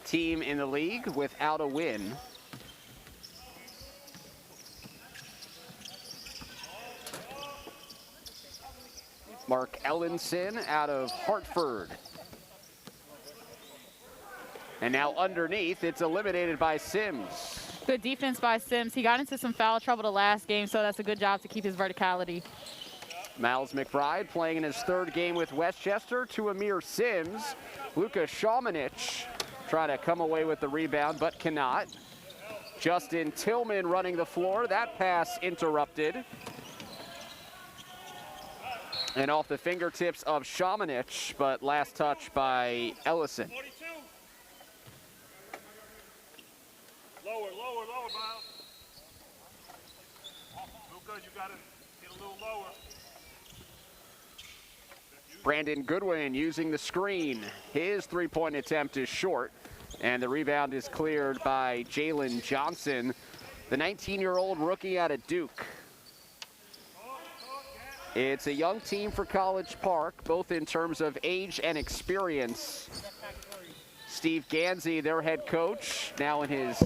team in the league without a win. Mark Ellenson out of Hartford. And now underneath, it's eliminated by Sims. Good defense by Sims. He got into some foul trouble the last game, so that's a good job to keep his verticality. Miles McBride playing in his third game with Westchester to Amir Sims. Luka Šamanić trying to come away with the rebound, but cannot. Justin Tillman running the floor. That pass interrupted. And off the fingertips of Šamanić, but last touch by Ellison. Lower, Miles. Luka, you gotta get a little lower. Brandon Goodwin using the screen. His three-point attempt is short, and the rebound is cleared by Jalen Johnson, the 19-year-old rookie out of Duke. It's a young team for College Park, both in terms of age and experience. Steve Gansey, their head coach, now in his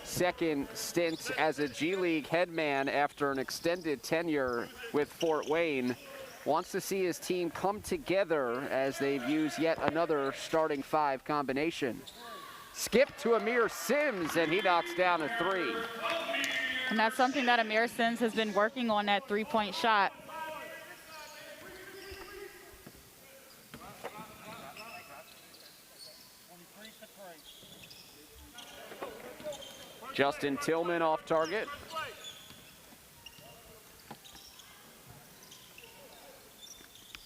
second stint as a G League head man after an extended tenure with Fort Wayne, wants to see his team come together as they've used yet another starting five combination. Skip to Amir Sims, and he knocks down a three. And that's something that Amir Sims has been working on, that three-point shot. Justin Tillman off target.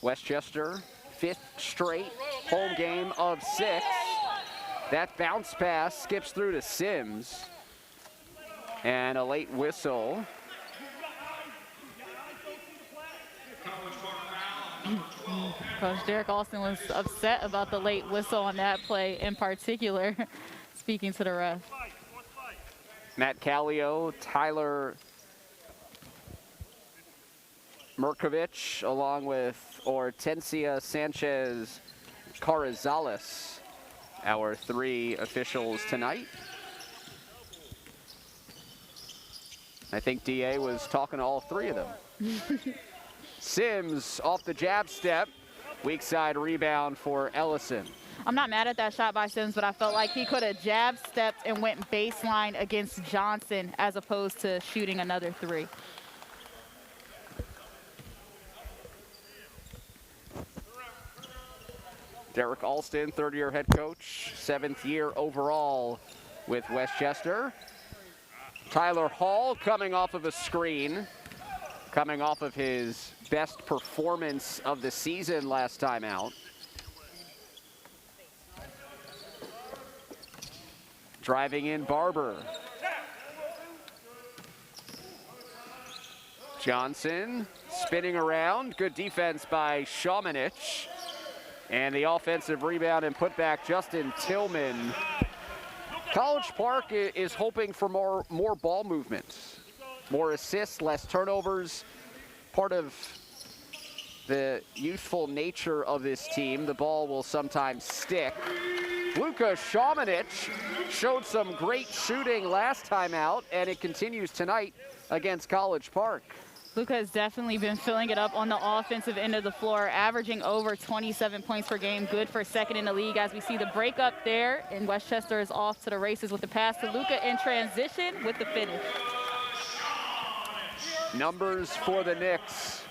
Westchester, fifth straight home game of 6. That bounce pass skips through to Sims. And a late whistle. Coach Derek Alston was upset about the late whistle on that play in particular, speaking to the ref. Matt Callio, Tyler Merkovich, along with Hortensia Sanchez Carrizales, our 3 officials tonight. I think DA was talking to all 3 of them. Sims off the jab step, weak side rebound for Ellison. I'm not mad at that shot by Sims, but I felt like he could have jab stepped and went baseline against Johnson as opposed to shooting another 3. Derek Alston, third-year head coach, 7th year overall with Westchester. Tyler Hall coming off of a screen, coming off of his best performance of the season last time out. Driving in Barber. Johnson spinning around. Good defense by Šamanić. And the offensive rebound and putback, Justin Tillman. College Park is hoping for more ball movement. More assists, less turnovers. Part of the youthful nature of this team, the ball will sometimes stick. Luka Šamanić showed some great shooting last time out, and it continues tonight against College Park. Luka has definitely been filling it up on the offensive end of the floor, averaging over 27 points per game, good for second in the league. As we see the break up there, and Westchester is off to the races with the pass to Luka in transition with the finish. Numbers for the Knicks.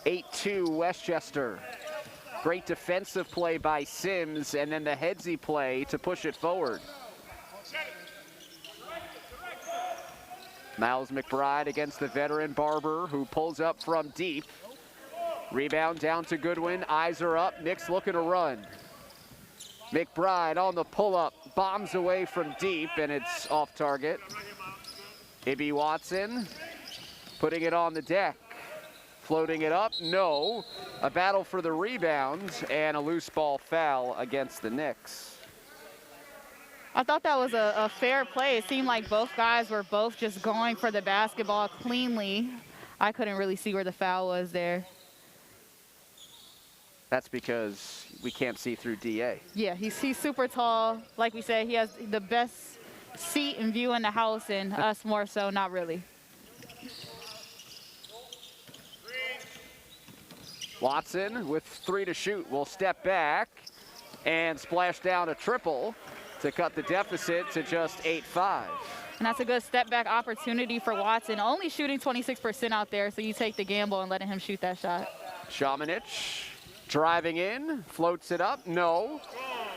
8-2 Westchester. Great defensive play by Sims, and then the headsy play to push it forward. Miles McBride against the veteran Barber, who pulls up from deep. Rebound down to Goodwin, eyes are up, Knicks looking to run. McBride on the pull-up, bombs away from deep, and it's off target. Ibby Watson putting it on the deck. Floating it up, no. A battle for the rebound and a loose ball foul against the Knicks. I thought that was a fair play. It seemed like both guys were both just going for the basketball cleanly. I couldn't really see where the foul was there. That's because we can't see through DA. Yeah, he's super tall. Like we said, he has the best seat and view in the house, and us more so, not really. Watson with 3 to shoot will step back and splash down a triple to cut the deficit to just 8-5. And that's a good step back opportunity for Watson. Only shooting 26% out there, so you take the gamble and letting him shoot that shot. Šamanić driving in, floats it up, no.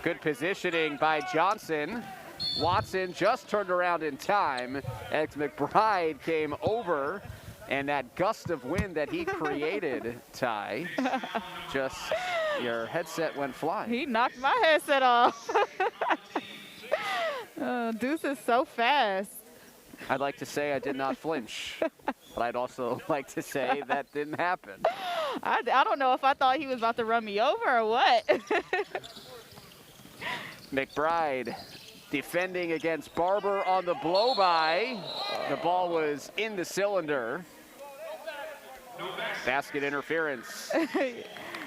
Good positioning by Johnson. Watson just turned around in time as McBride came over, and that gust of wind that he created, Ty, just your headset went flying. He knocked my headset off. Deuce is so fast. I'd like to say I did not flinch, but I'd also like to say that didn't happen. I don't know if I thought he was about to run me over or what. McBride defending against Barber on the blow-by. The ball was in the cylinder. Basket interference.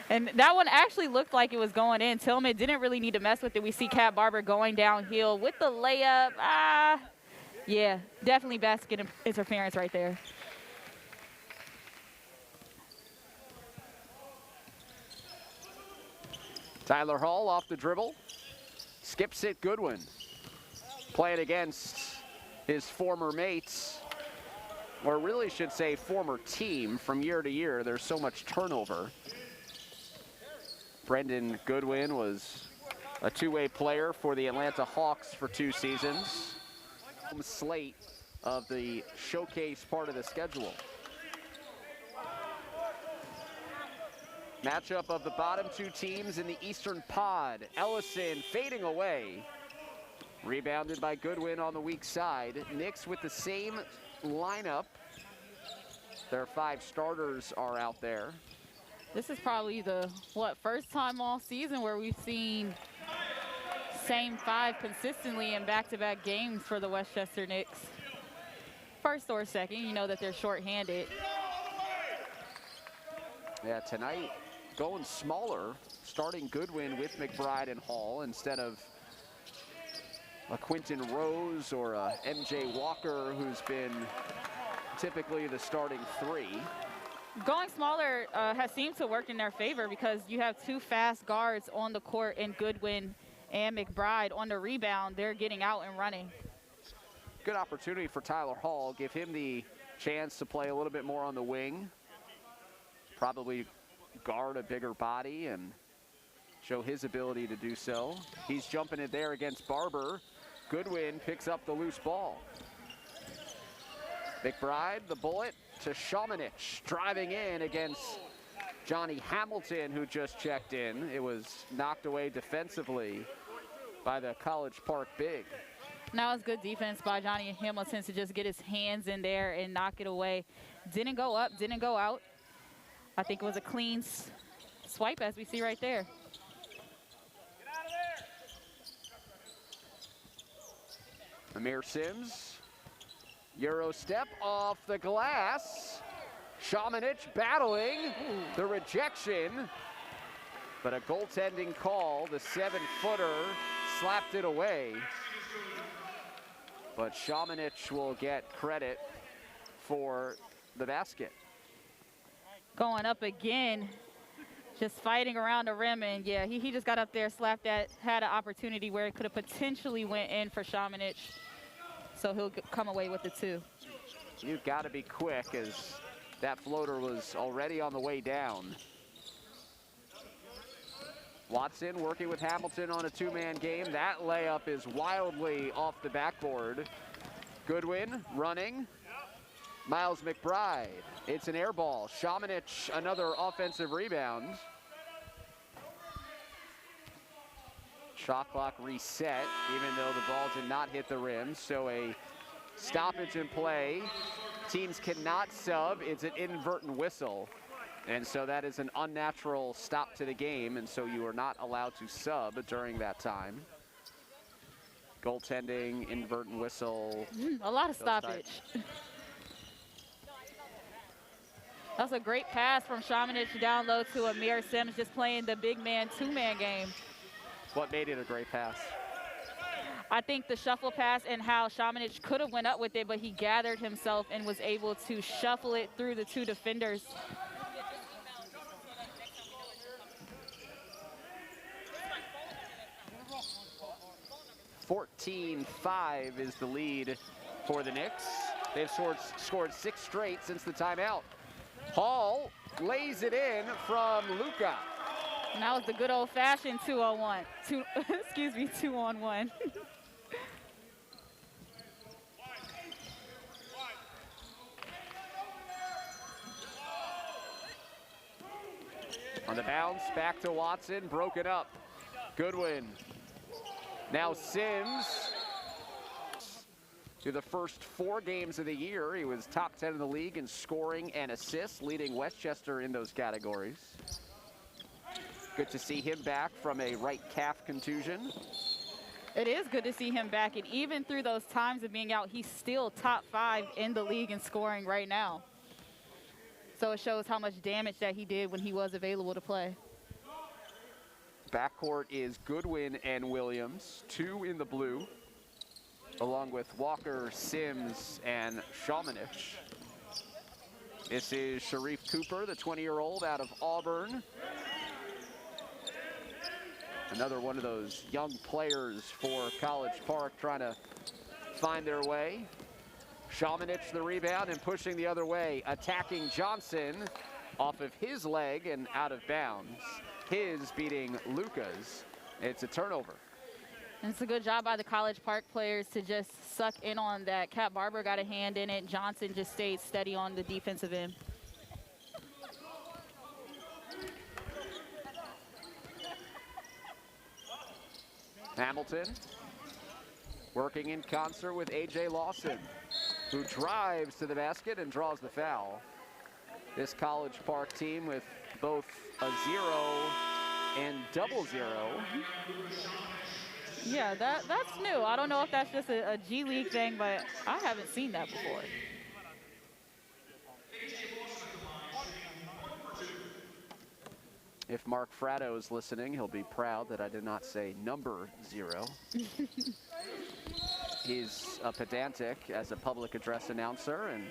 And that one actually looked like it was going in. Tillman didn't really need to mess with it. We see Cat Barber going downhill with the layup. Yeah, definitely basket interference right there. Tyler Hall off the dribble. Skips it, Goodwin. Playing against his former mates, or really should say former team. From year to year, there's so much turnover. Brendan Goodwin was a two-way player for the Atlanta Hawks for 2 seasons. Slate of the showcase part of the schedule. Matchup of the bottom 2 teams in the Eastern Pod. Ellison fading away. Rebounded by Goodwin on the weak side. Knicks with the same lineup. Their 5 starters are out there. This is probably the, first time all season where we've seen same 5 consistently in back-to-back games for the Westchester Knicks. First or second, you know that they're shorthanded. Yeah, tonight going smaller, starting Goodwin with McBride and Hall instead of a Quentin Rose or a MJ Walker, who's been typically the starting 3. Going smaller has seemed to work in their favor because you have 2 fast guards on the court in Goodwin and McBride. On the rebound, they're getting out and running. Good opportunity for Tyler Hall. Give him the chance to play a little bit more on the wing. Probably guard a bigger body and show his ability to do so. He's jumping it there against Barber. Goodwin picks up the loose ball. McBride, the bullet to Šamanić, driving in against Johnny Hamilton, who just checked in. It was knocked away defensively by the College Park big. Now it's good defense by Johnny Hamilton to just get his hands in there and knock it away. Didn't go up, didn't go out. I think it was a clean swipe, as we see right there. Amir Sims, Euro step off the glass. Šamanić battling the rejection, but a goaltending call. The 7-footer slapped it away. But Šamanić will get credit for the basket. Going up again, just fighting around the rim, and yeah, he just got up there, slapped that, had an opportunity where it could have potentially went in for Šamanić, so he'll come away with the 2. You've got to be quick, as that floater was already on the way down. Watson working with Hamilton on a 2-man game. That layup is wildly off the backboard. Goodwin running. Miles McBride. It's an air ball. Šamanić, another offensive rebound. Shot clock reset, even though the ball did not hit the rim. So a stoppage in play. Teams cannot sub. It's an inadvertent whistle. And so that is an unnatural stop to the game, and so you are not allowed to sub during that time. Goaltending, inadvertent whistle. A lot of stoppage. That's a great pass from Shamanich down low to Amir Sims, just playing the big man, two-man game. What made it a great pass? I think the shuffle pass and how Shamanich could have went up with it, but he gathered himself and was able to shuffle it through the two defenders. $14-5 is the lead for the Knicks. They've scored 6 straight since the timeout. Hall lays it in from Luka. And that was the good old-fashioned 2-on-1. Excuse me, 2-on-1. On the bounce, back to Watson, broken up. Goodwin. Now Sims. Through the first 4 games of the year, he was top 10 in the league in scoring and assists, leading Westchester in those categories. Good to see him back from a right calf contusion. It is good to see him back, and even through those times of being out, he's still top 5 in the league in scoring right now. So it shows how much damage that he did when he was available to play. Backcourt is Goodwin and Williams, 2 in the blue, along with Walker, Sims, and Shamanich. This is Sharif Cooper, the 20-year-old out of Auburn. Another one of those young players for College Park trying to find their way. Shamanich the rebound and pushing the other way, attacking Johnson off of his leg and out of bounds. His beating Luka's. It's a turnover. And it's a good job by the College Park players to just suck in on that. Cat Barber got a hand in it. Johnson just stayed steady on the defensive end. Hamilton working in concert with A.J. Lawson, who drives to the basket and draws the foul. This College Park team with both a 0 and double 0. Yeah, that's new. I don't know if that's just a G League thing, but I haven't seen that before. If Mark Fratto is listening, he'll be proud that I did not say number 0. He's pedantic as a public address announcer, and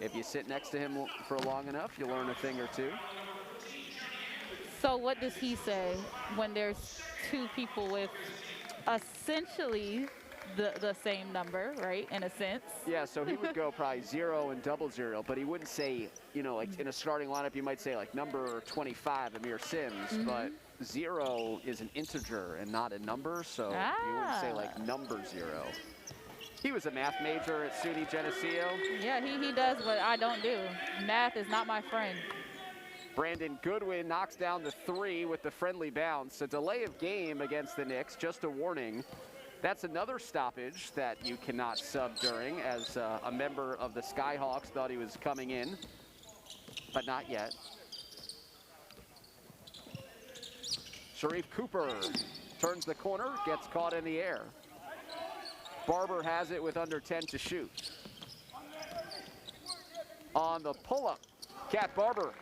if you sit next to him for long enough, you'll learn a thing or two. So what does he say when there's 2 people with essentially the same number, right, in a sense? Yeah, so he would go probably 0 and double 0, but he wouldn't say, you know, like in a starting lineup, you might say like number 25, Amir Sims, but 0 is an integer and not a number, so you wouldn't say like number 0. He was a math major at SUNY Geneseo. Yeah, he does what I don't do. Math is not my friend. Brandon Goodwin knocks down the 3 with the friendly bounce. A delay of game against the Knicks, just a warning. That's another stoppage that you cannot sub during, as a member of the SkyHawks thought he was coming in, but not yet. Sharif Cooper turns the corner, gets caught in the air. Barber has it with under 10 to shoot. On the pull-up, Cat Barber.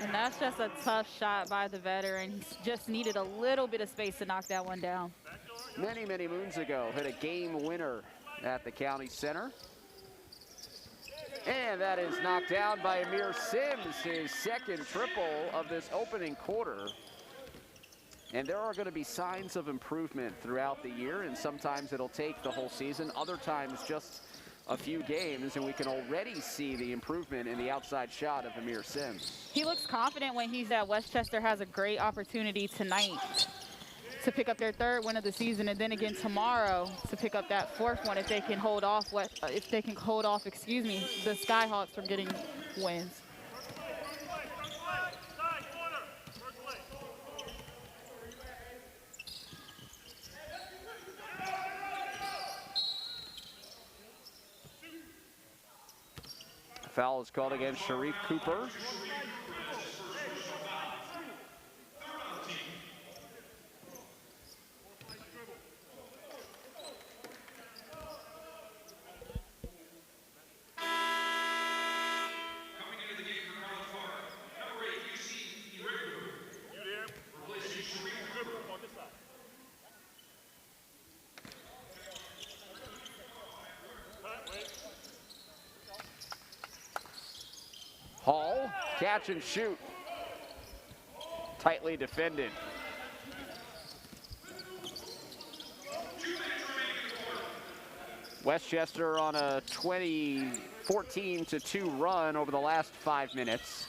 And that's just a tough shot by the veteran. He just needed a little bit of space to knock that one down. Many, many moons ago, hit a game winner at the County Center. And that is knocked down by Amir Sims, his second triple of this opening quarter. And there are going to be signs of improvement throughout the year, and sometimes it'll take the whole season, other times just a few games, and we can already see the improvement in the outside shot of Amir Sims. He looks confident when he's at Westchester. Has a great opportunity tonight to pick up their 3rd win of the season, and then again tomorrow to pick up that 4th one if they can hold off the SkyHawks from getting wins. Foul is called against Sharif Cooper. catch and shoot. Tightly defended. Westchester on a 14-2 run over the last 5 minutes.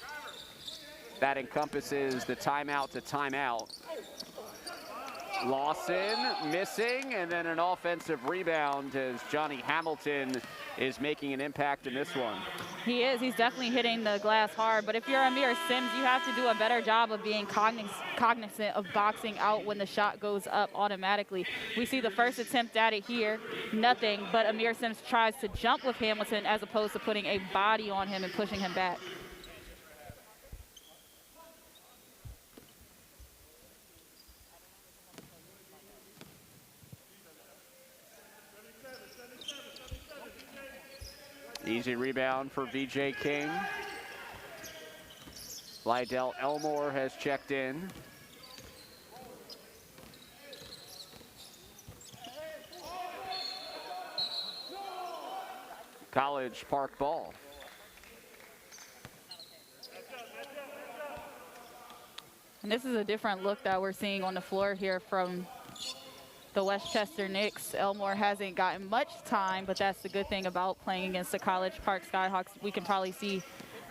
That encompasses the timeout to timeout. Lawson missing, and then an offensive rebound as Johnny Hamilton is making an impact in this one. He is. He's definitely hitting the glass hard. But if you're Amir Sims, you have to do a better job of being cognizant of boxing out when the shot goes up automatically. We see the first attempt at it here, nothing. But Amir Sims tries to jump with Hamilton as opposed to putting a body on him and pushing him back. Easy rebound for VJ King. Lydell Elmore has checked in. College Park ball. And this is a different look that we're seeing on the floor here from the Westchester Knicks. Elmore hasn't gotten much time, but that's the good thing about playing against the College Park SkyHawks. We can probably see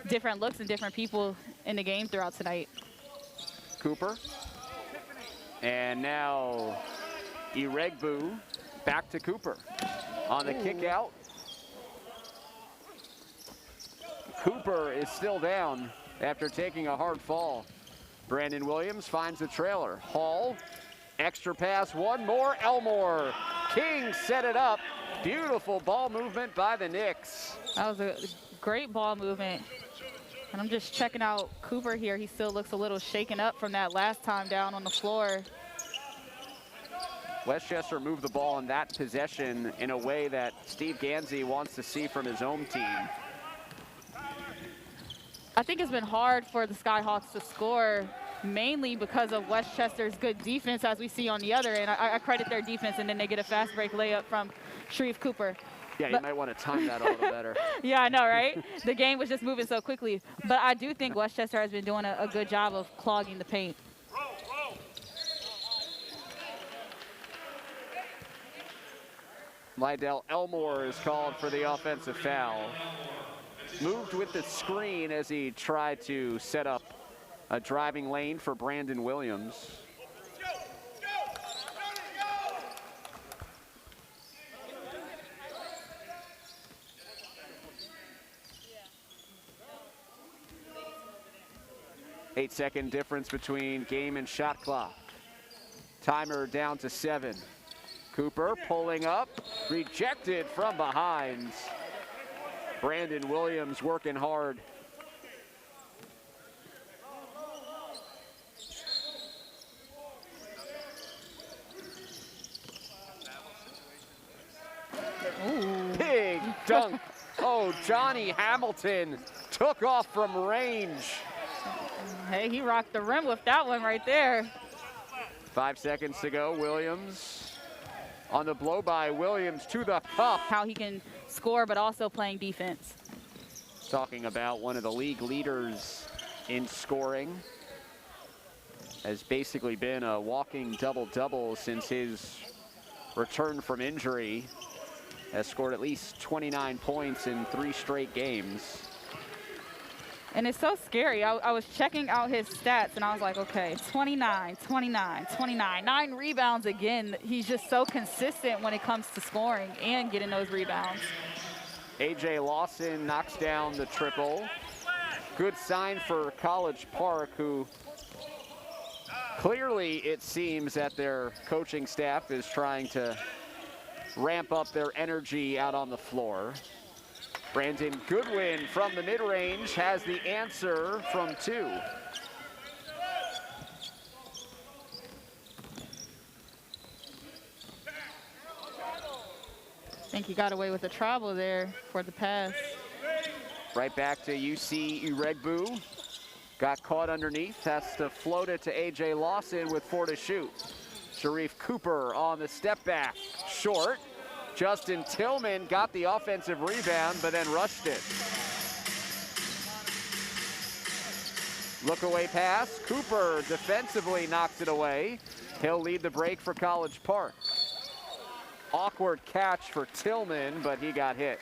different looks and different people in the game throughout tonight. Cooper. And now Iregbu back to Cooper on the kick out. Cooper is still down after taking a hard fall. Brandon Williams finds the trailer. Hall. Extra pass, one more, Elmore. King set it up. Beautiful ball movement by the Knicks. That was a great ball movement. And I'm just checking out Cooper here. He still looks a little shaken up from that last time down on the floor. Westchester moved the ball in that possession in a way that Steve Gansey wants to see from his own team. I think it's been hard for the SkyHawks to score, mainly because of Westchester's good defense, as we see on the other end. I credit their defense, and then they get a fast break layup from Sharif Cooper. Yeah, you might want to time that a little better. Yeah, I know, right? The game was just moving so quickly. But I do think Westchester has been doing a good job of clogging the paint. Lydell Elmore is called for the offensive foul. Moved with the screen as he tried to set up a driving lane for Brandon Williams. Eight-second difference between game and shot clock. Timer down to 7. Cooper pulling up, rejected from behind. Brandon Williams working hard. Ooh. Big dunk. Oh, Johnny Hamilton took off from range. Hey, he rocked the rim with that one right there. 5 seconds to go. Williams on the blow by. Williams to the cup. How he can score, but also playing defense. Talking about one of the league leaders in scoring. Has basically been a walking double-double since his return from injury. Has scored at least 29 points in 3 straight games. And it's so scary. I was checking out his stats, and I was like, okay, 29, 29, 29. 9 rebounds again. He's just so consistent when it comes to scoring and getting those rebounds. A.J. Lawson knocks down the triple. Good sign for College Park, who clearly it seems that their coaching staff is trying to ramp up their energy out on the floor. Brandon Goodwin from the mid-range has the answer from 2. I think he got away with a travel there for the pass. Right back to UC Iregbu. Got caught underneath, has to float it to A.J. Lawson with 4 to shoot. Sharif Cooper on the step back, short. Justin Tillman got the offensive rebound, but then rushed it. Look away pass. Cooper defensively knocks it away. He'll lead the break for College Park. Awkward catch for Tillman, but he got hit.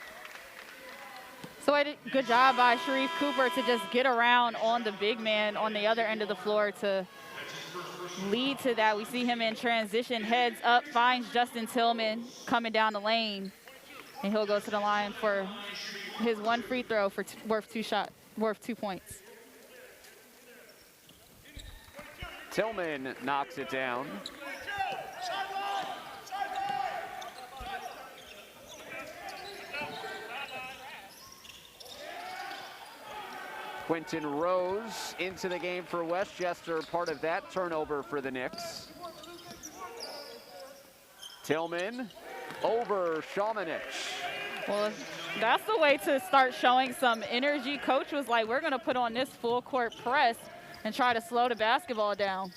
So good job by Sharif Cooper to just get around on the big man on the other end of the floor to lead to that. We see him in transition, heads up, finds Justin Tillman coming down the lane, and he'll go to the line for his one free throw for worth 2 points. Tillman knocks it down. Quentin Rose into the game for Westchester, part of that turnover for the Knicks. Tillman over Shomanic. Well, that's the way to start showing some energy. Coach was like, we're going to put on this full court press and try to slow the basketball down.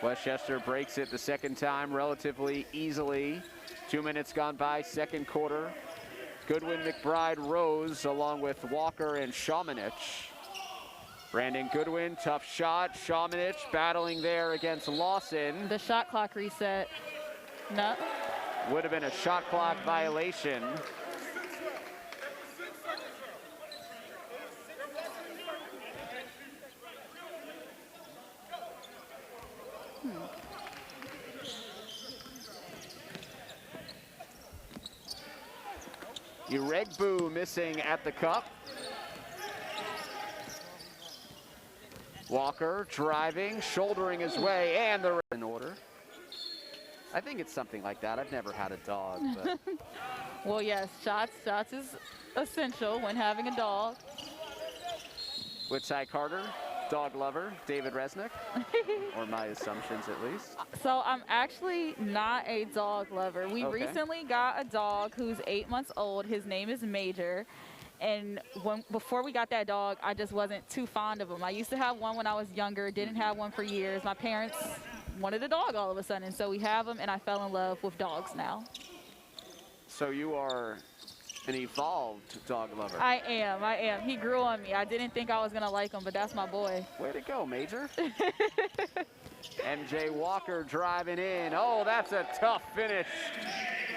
Westchester breaks it the second time relatively easily. 2 minutes gone by, second quarter. Goodwin, McBride, Rose, along with Walker and Shomanic. Brandon Goodwin, tough shot. Shomanic battling there against Lawson. The shot clock reset. No. Would have been a shot clock violation. Uregbu missing at the cup. Walker driving, shouldering his way, and the in order. I think it's something like that. I've never had a dog, but. Well, yes, shots is essential when having a dog. With Ty Carter, dog lover, David Resnick, or my assumptions at least. So I'm actually not a dog lover. We recently got a dog who's 8 months old. His name is Major. And before we got that dog, I just wasn't too fond of him. I used to have one when I was younger, didn't have one for years. My parents wanted a dog all of a sudden, so we have him, and I fell in love with dogs now. So you are an evolved dog lover. I am. He grew on me. I didn't think I was going to like him, but that's my boy. Way to go, Major. MJ Walker driving in. Oh, that's a tough finish.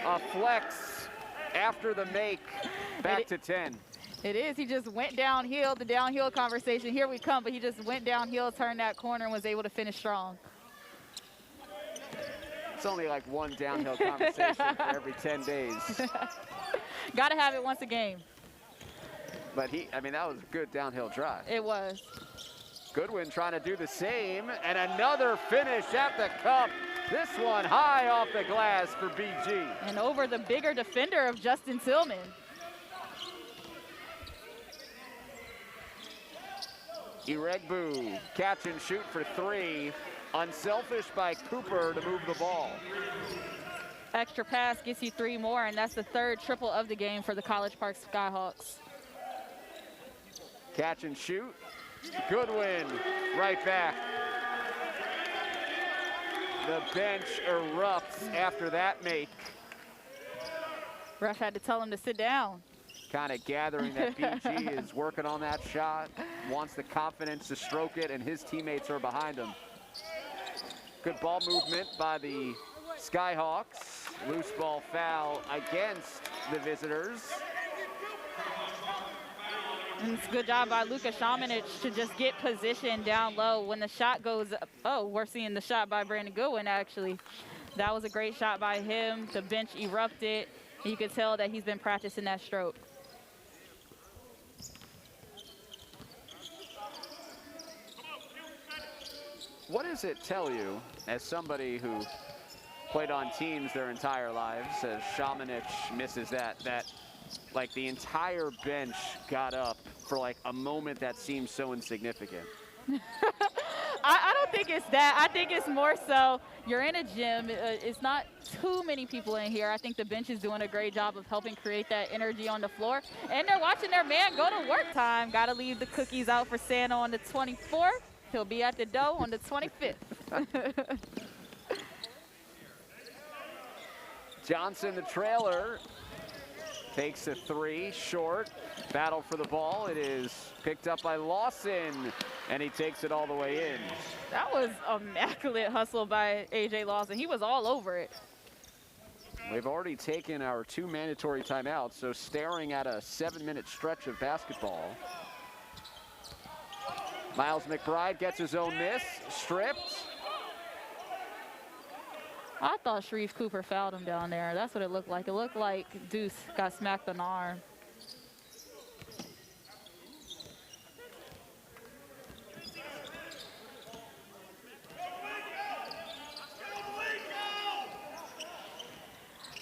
A flex after the make. Back to 10. It is. He just went downhill, the downhill conversation. Here we come, but he just went downhill, turned that corner, and was able to finish strong. It's only like one downhill conversation for every 10 days. Got to have it once a game. But I mean, that was a good downhill drive. It was. Goodwin trying to do the same, and another finish at the cup. This one high off the glass for BG. And over the bigger defender of Justin Tillman. Uregbu, catch and shoot for 3. Unselfish by Cooper to move the ball. Extra pass gets you 3 more, and that's the third triple of the game for the College Park SkyHawks. Catch and shoot. Goodwin right back. The bench erupts after that make. Ref had to tell him to sit down. Kind of gathering that BG is working on that shot, wants the confidence to stroke it, and his teammates are behind him. Good ball movement by the SkyHawks. Loose ball foul against the visitors. And it's a good job by Luka Shomanic to just get position down low when the shot goes up. Oh, we're seeing the shot by Brandon Goodwin, actually. That was a great shot by him. The bench erupted. You could tell that he's been practicing that stroke. What does it tell you, as somebody who played on teams their entire lives, as Shomanic misses that like the entire bench got up for like a moment that seems so insignificant? I don't think it's that. I think it's more so you're in a gym. It's not too many people in here. I think the bench is doing a great job of helping create that energy on the floor. And they're watching their man go to work time. Got to leave the cookies out for Santa on the 24th. He'll be at the dough on the 25th. Johnson, the trailer, Takes a three, short. Battle for the ball. It is picked up by Lawson, and he takes it all the way in. That was immaculate hustle by A.J. Lawson. He was all over it. We've already taken our 2 mandatory timeouts, so staring at a 7-minute stretch of basketball. Miles McBride gets his own miss, stripped. I thought Sharif Cooper fouled him down there. That's what it looked like. It looked like Deuce got smacked on the arm.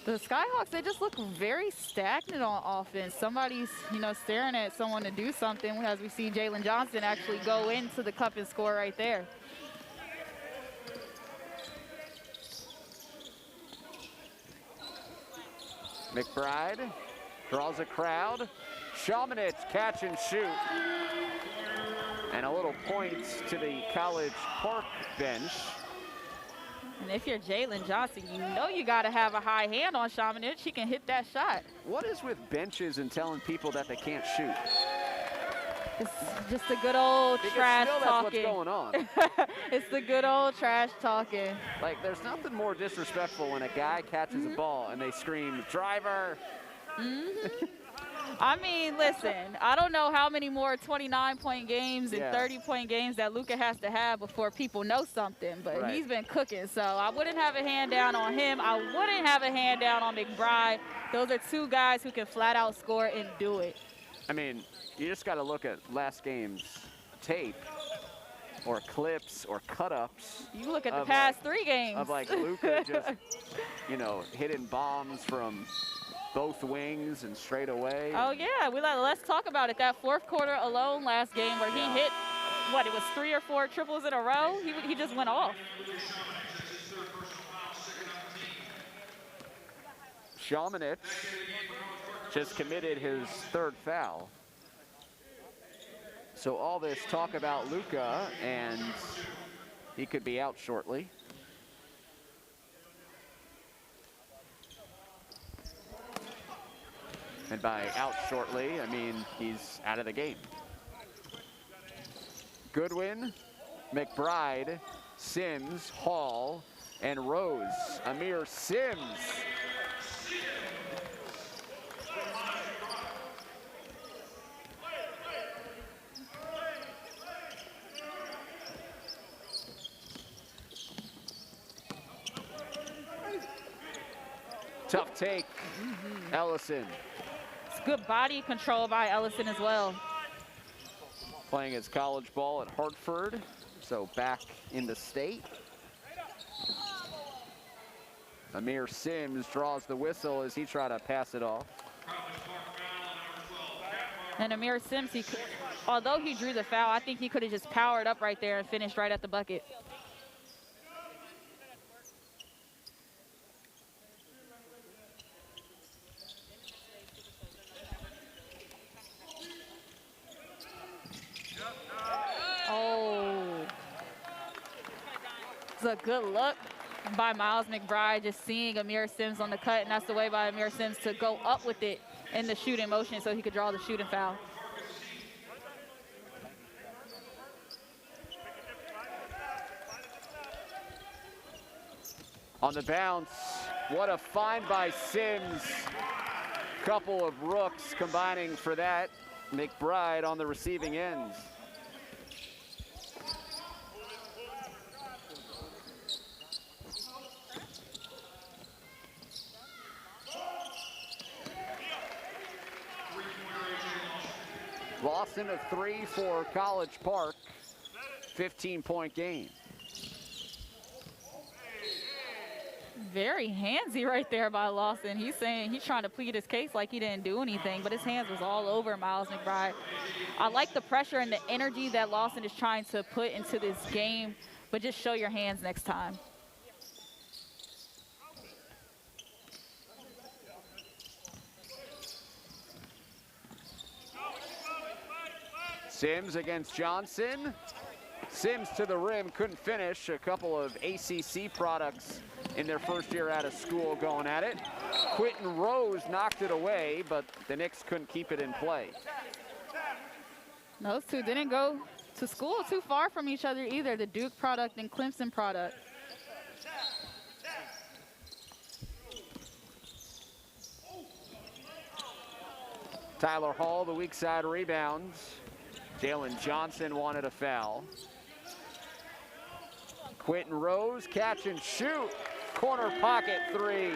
The SkyHawks, they just look very stagnant on offense. Somebody's, staring at someone to do something as we see Jalen Johnson actually go into the cup and score right there. McBride draws a crowd. Shamanich catch and shoot. And a little point to the College Park bench. And if you're Jalen Johnson, you got to have a high hand on Shamanich. He can hit that shot. What is with benches and telling people that they can't shoot? It's just the good old trash that's talking. What's going on. It's the good old trash talking. Like, there's nothing more disrespectful when a guy catches a ball and they scream, driver. I mean, listen, I don't know how many more 29-point games and 30-point games that Luka has to have before people know something, but he's been cooking. So I wouldn't have a hand down on him. I wouldn't have a hand down on McBride. Those are two guys who can flat out score and do it. I mean, you just got to look at last game's tape or clips or cut-ups. You look at the past 3 games. Of, like, Luka just, hitting bombs from both wings and straight away. Oh, yeah. Let's talk about it. That fourth quarter alone last game where he hit, it was 3 or 4 triples in a row? He just went off. Shamanich just committed his 3rd foul. So all this talk about Luka, and he could be out shortly. And by out shortly, I mean he's out of the game. Goodwin, McBride, Sims, Hall, and Rose. Amir Sims. Tough take, Ellison. It's good body control by Ellison as well. Playing his college ball at Hartford, so back in the state. Amir Sims draws the whistle as he tried to pass it off. And Amir Sims, although he drew the foul, I think he could have just powered up right there and finished right at the bucket. A good look by Miles McBride, just seeing Amir Sims on the cut, and that's the way by Amir Sims to go up with it in the shooting motion so he could draw the shooting foul. On the bounce, what a find by Sims. Couple of rooks combining for that. McBride on the receiving end. Lawson a 3 for College Park, 15-point game. Very handsy right there by Lawson. He's saying he's trying to plead his case like he didn't do anything, but his hands was all over Miles McBride. I like the pressure and the energy that Lawson is trying to put into this game, but just show your hands next time. Sims against Johnson. Sims to the rim, couldn't finish. A couple of ACC products in their first year out of school going at it. Quentin Rose knocked it away, but the Knicks couldn't keep it in play. Those two didn't go to school too far from each other either, the Duke product and Clemson product. Tyler Hall, the weak side rebounds. Jalen Johnson wanted a foul. Quentin Rose, catch and shoot. Corner pocket three.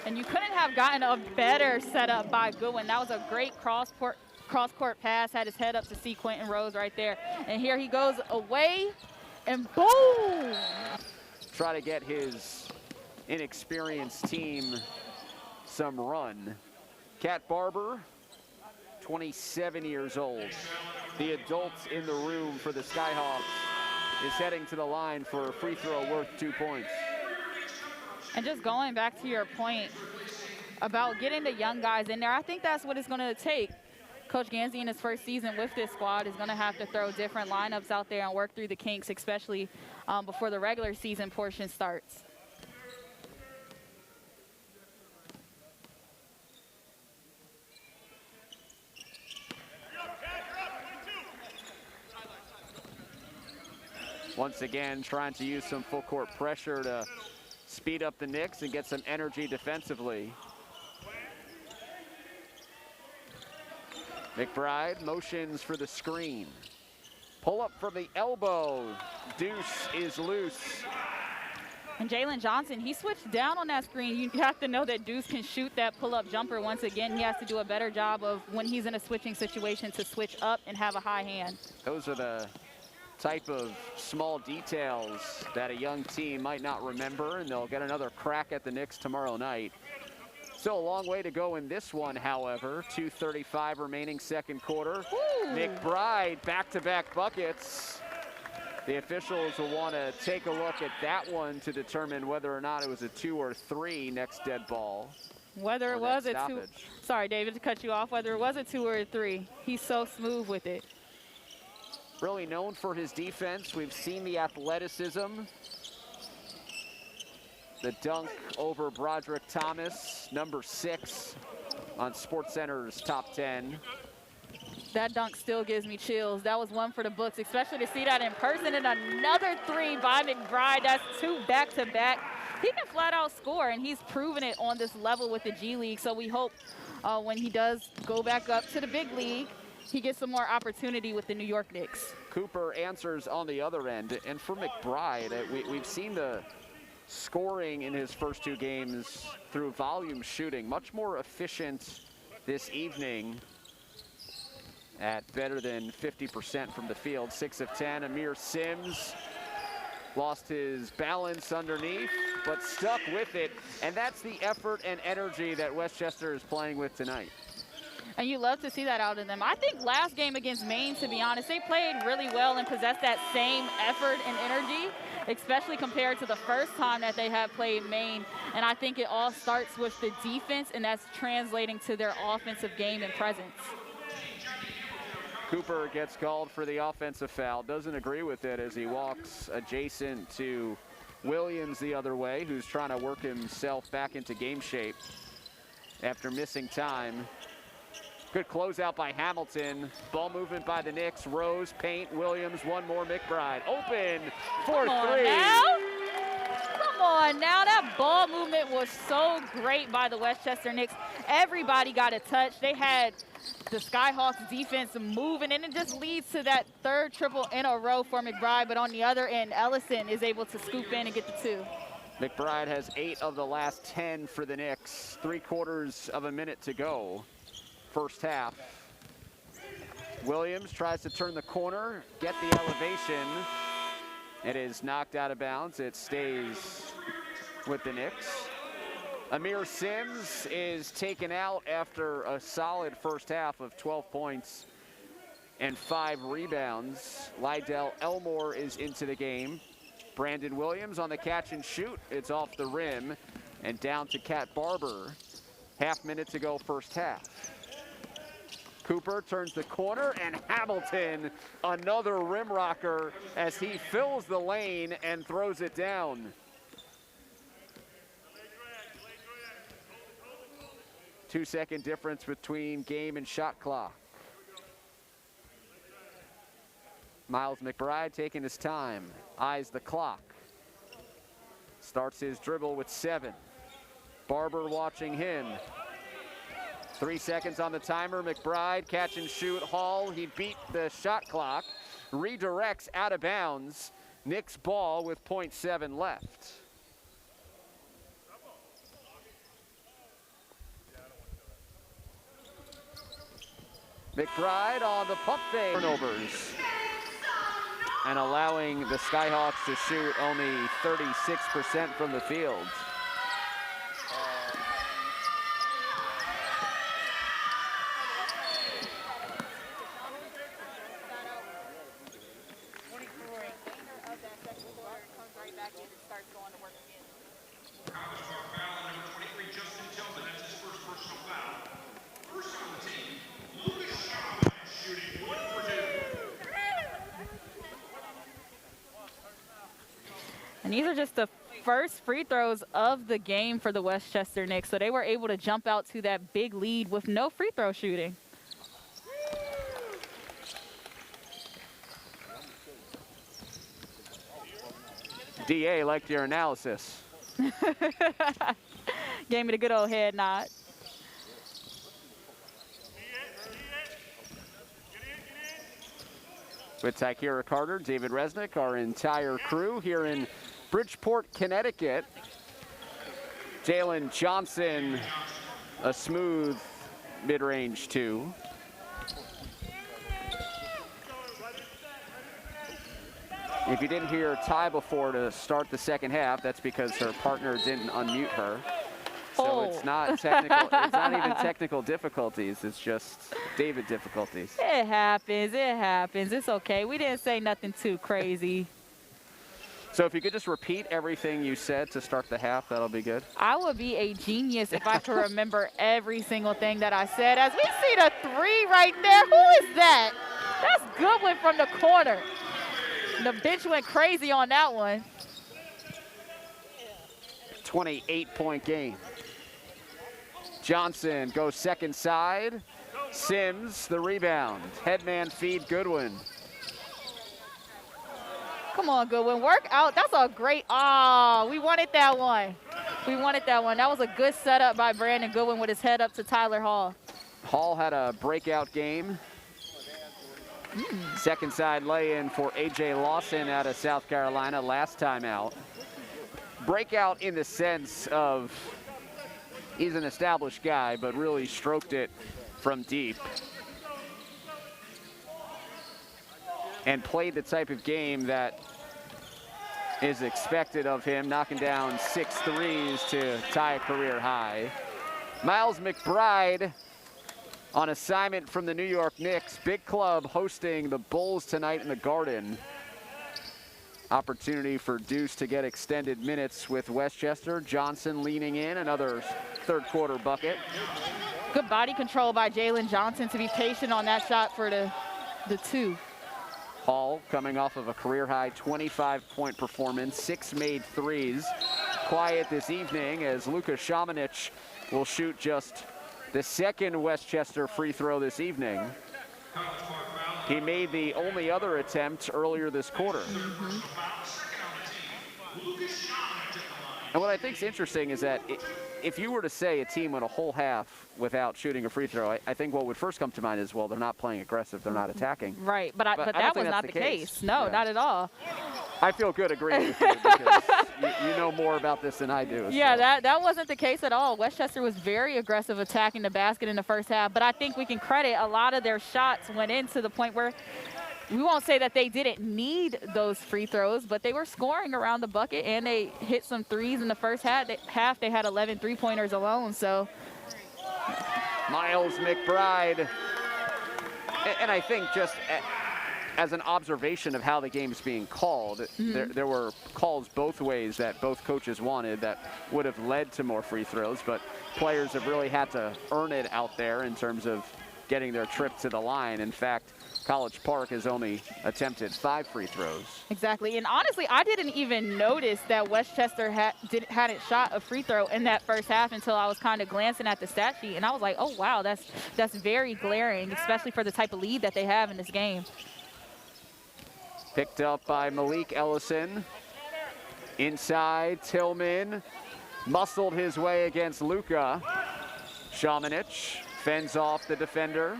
And you couldn't have gotten a better setup by Goodwin. That was a great cross-court pass, had his head up to see Quentin Rose right there. And here he goes away, and boom! Try to get his inexperienced team some run. Cat Barber, 27 years old. The adults in the room for the SkyHawks is heading to the line for a free throw worth 2 points. And just going back to your point about getting the young guys in there, I think that's what it's going to take. Coach Gansey in his first season with this squad is going to have to throw different lineups out there and work through the kinks, especially before the regular season portion starts. Once again, trying to use some full court pressure to speed up the Knicks and get some energy defensively. McBride motions for the screen. Pull up from the elbow. Deuce is loose. And Jalen Johnson, he switched down on that screen. You have to know that Deuce can shoot that pull-up jumper. Once again, he has to do a better job of when he's in a switching situation to switch up and have a high hand. Those are the type of small details that a young team might not remember, and they'll get another crack at the Knicks tomorrow night. Still a long way to go in this one, however. 2:35 remaining second quarter. Woo. McBride, back-to-back buckets. The officials will want to take a look at that one to determine whether or not it was a 2 or 3 next dead ball. Whether it was a 2, sorry, David, to cut you off, whether it was a 2 or a 3, he's so smooth with it. Really known for his defense. We've seen the athleticism. The dunk over Broderick Thomas, number 6 on SportsCenter's top 10. That dunk still gives me chills. That was one for the books, especially to see that in person. And another 3 by McBride. That's 2 back-to-back. He can flat out score, and he's proven it on this level with the G League. So we hope when he does go back up to the big league, he gets some more opportunity with the New York Knicks. Cooper answers on the other end. And for McBride, we've seen the scoring in his first 2 games through volume shooting. Much more efficient this evening at better than 50% from the field. 6 of 10. Amir Sims lost his balance underneath, but stuck with it. And that's the effort and energy that Westchester is playing with tonight. And you love to see that out of them. I think last game against Maine, to be honest, they played really well and possessed that same effort and energy, especially compared to the first time that they have played Maine. And I think it all starts with the defense, and that's translating to their offensive game and presence. Cooper gets called for the offensive foul. Doesn't agree with it as he walks adjacent to Williams the other way, who's trying to work himself back into game shape after missing time. Good closeout by Hamilton. Ball movement by the Knicks. Rose, paint, Williams, one more. McBride open for 3. Come on now. That ball movement was so great by the Westchester Knicks. Everybody got a touch. They had the SkyHawks defense moving, and it just leads to that 3rd triple in a row for McBride. But on the other end, Ellison is able to scoop in and get the 2. McBride has 8 of the last 10 for the Knicks. 3/4 of a minute to go. First half. Williams tries to turn the corner, get the elevation. It is knocked out of bounds. It stays with the Knicks. Amir Sims is taken out after a solid first half of 12 points and 5 rebounds. Lydell Elmore is into the game. Brandon Williams on the catch and shoot. It's off the rim and down to Cat Barber. Half minute to go first half. Cooper turns the corner, and Hamilton, another rim rocker as he fills the lane and throws it down. 2-second difference between game and shot clock. Miles McBride taking his time, eyes the clock. Starts his dribble with 7. Barber watching him. 3 seconds on the timer. McBride catch and shoot. Hall, he beat the shot clock. Redirects out of bounds. Knicks ball with .7 left. McBride on the pump fake. Turnovers. And allowing the SkyHawks to shoot only 36% from the field. And these are just the first free throws of the game for the Westchester Knicks. So they were able to jump out to that big lead with no free throw shooting. DA liked your analysis. Gave me the good old head nod. With Tykera Carter, David Resnick, our entire crew here in Bridgeport, Connecticut. Jalen Johnson, a smooth mid-range 2. If you didn't hear Ty before to start the second half, that's because her partner didn't unmute her. So it's not technical, it's not even technical difficulties, it's just David difficulties. It happens, it's okay. We didn't say nothing too crazy. So if you could just repeat everything you said to start the half, that'll be good. I would be a genius if I could remember every single thing that I said. As we see the 3 right there, who is that? That's Goodwin from the corner. The bench went crazy on that one. 28-point game. Johnson goes second side. Sims, the rebound. Headman feed, Goodwin. Come on, Goodwin, work out. That's a great, we wanted that one. We wanted that one. That was a good setup by Brandon Goodwin with his head up to Tyler Hall. Hall had a breakout game. Second side lay-in for A.J. Lawson out of South Carolina last time out. Breakout in the sense of he's an established guy, but really stroked it from deep. And played the type of game that is expected of him, knocking down 6 threes to tie a career high. Miles McBride on assignment from the New York Knicks. Big club hosting the Bulls tonight in the Garden. Opportunity for Deuce to get extended minutes with Westchester. Johnson leaning in, another third quarter bucket. Good body control by Jalen Johnson to be patient on that shot for the 2. Hall coming off of a career-high 25-point performance, 6 made threes. Quiet this evening as Luka Šamanić will shoot just the second Westchester free throw this evening. He made the only other attempt earlier this quarter. And what I think is interesting is that if you were to say a team went a whole half without shooting a free throw, I think what would first come to mind is, well, they're not playing aggressive, they're not attacking. Right, but that was not the case. No, yeah. Not at all. I feel good agreeing with you because you know more about this than I do. Yeah, so. that wasn't the case at all. Westchester was very aggressive attacking the basket in the first half, but I think we can credit a lot of their shots went in to the point where we won't say that they didn't need those free throws, but they were scoring around the bucket, and they hit some threes in the first half. They had 11 three-pointers alone, so. Miles McBride. And I think just as an observation of how the game's being called, there were calls both ways that both coaches wanted that would have led to more free throws, but players have really had to earn it out there in terms of getting their trip to the line. In fact, College Park has only attempted 5 free throws. Exactly, and honestly, I didn't even notice that Westchester hadn't shot a free throw in that first half until I was kind of glancing at the stat sheet, and I was like, oh wow, that's very glaring, especially for the type of lead that they have in this game. Picked up by Malik Ellison. Inside, Tillman muscled his way against Luka. Šamanić fends off the defender.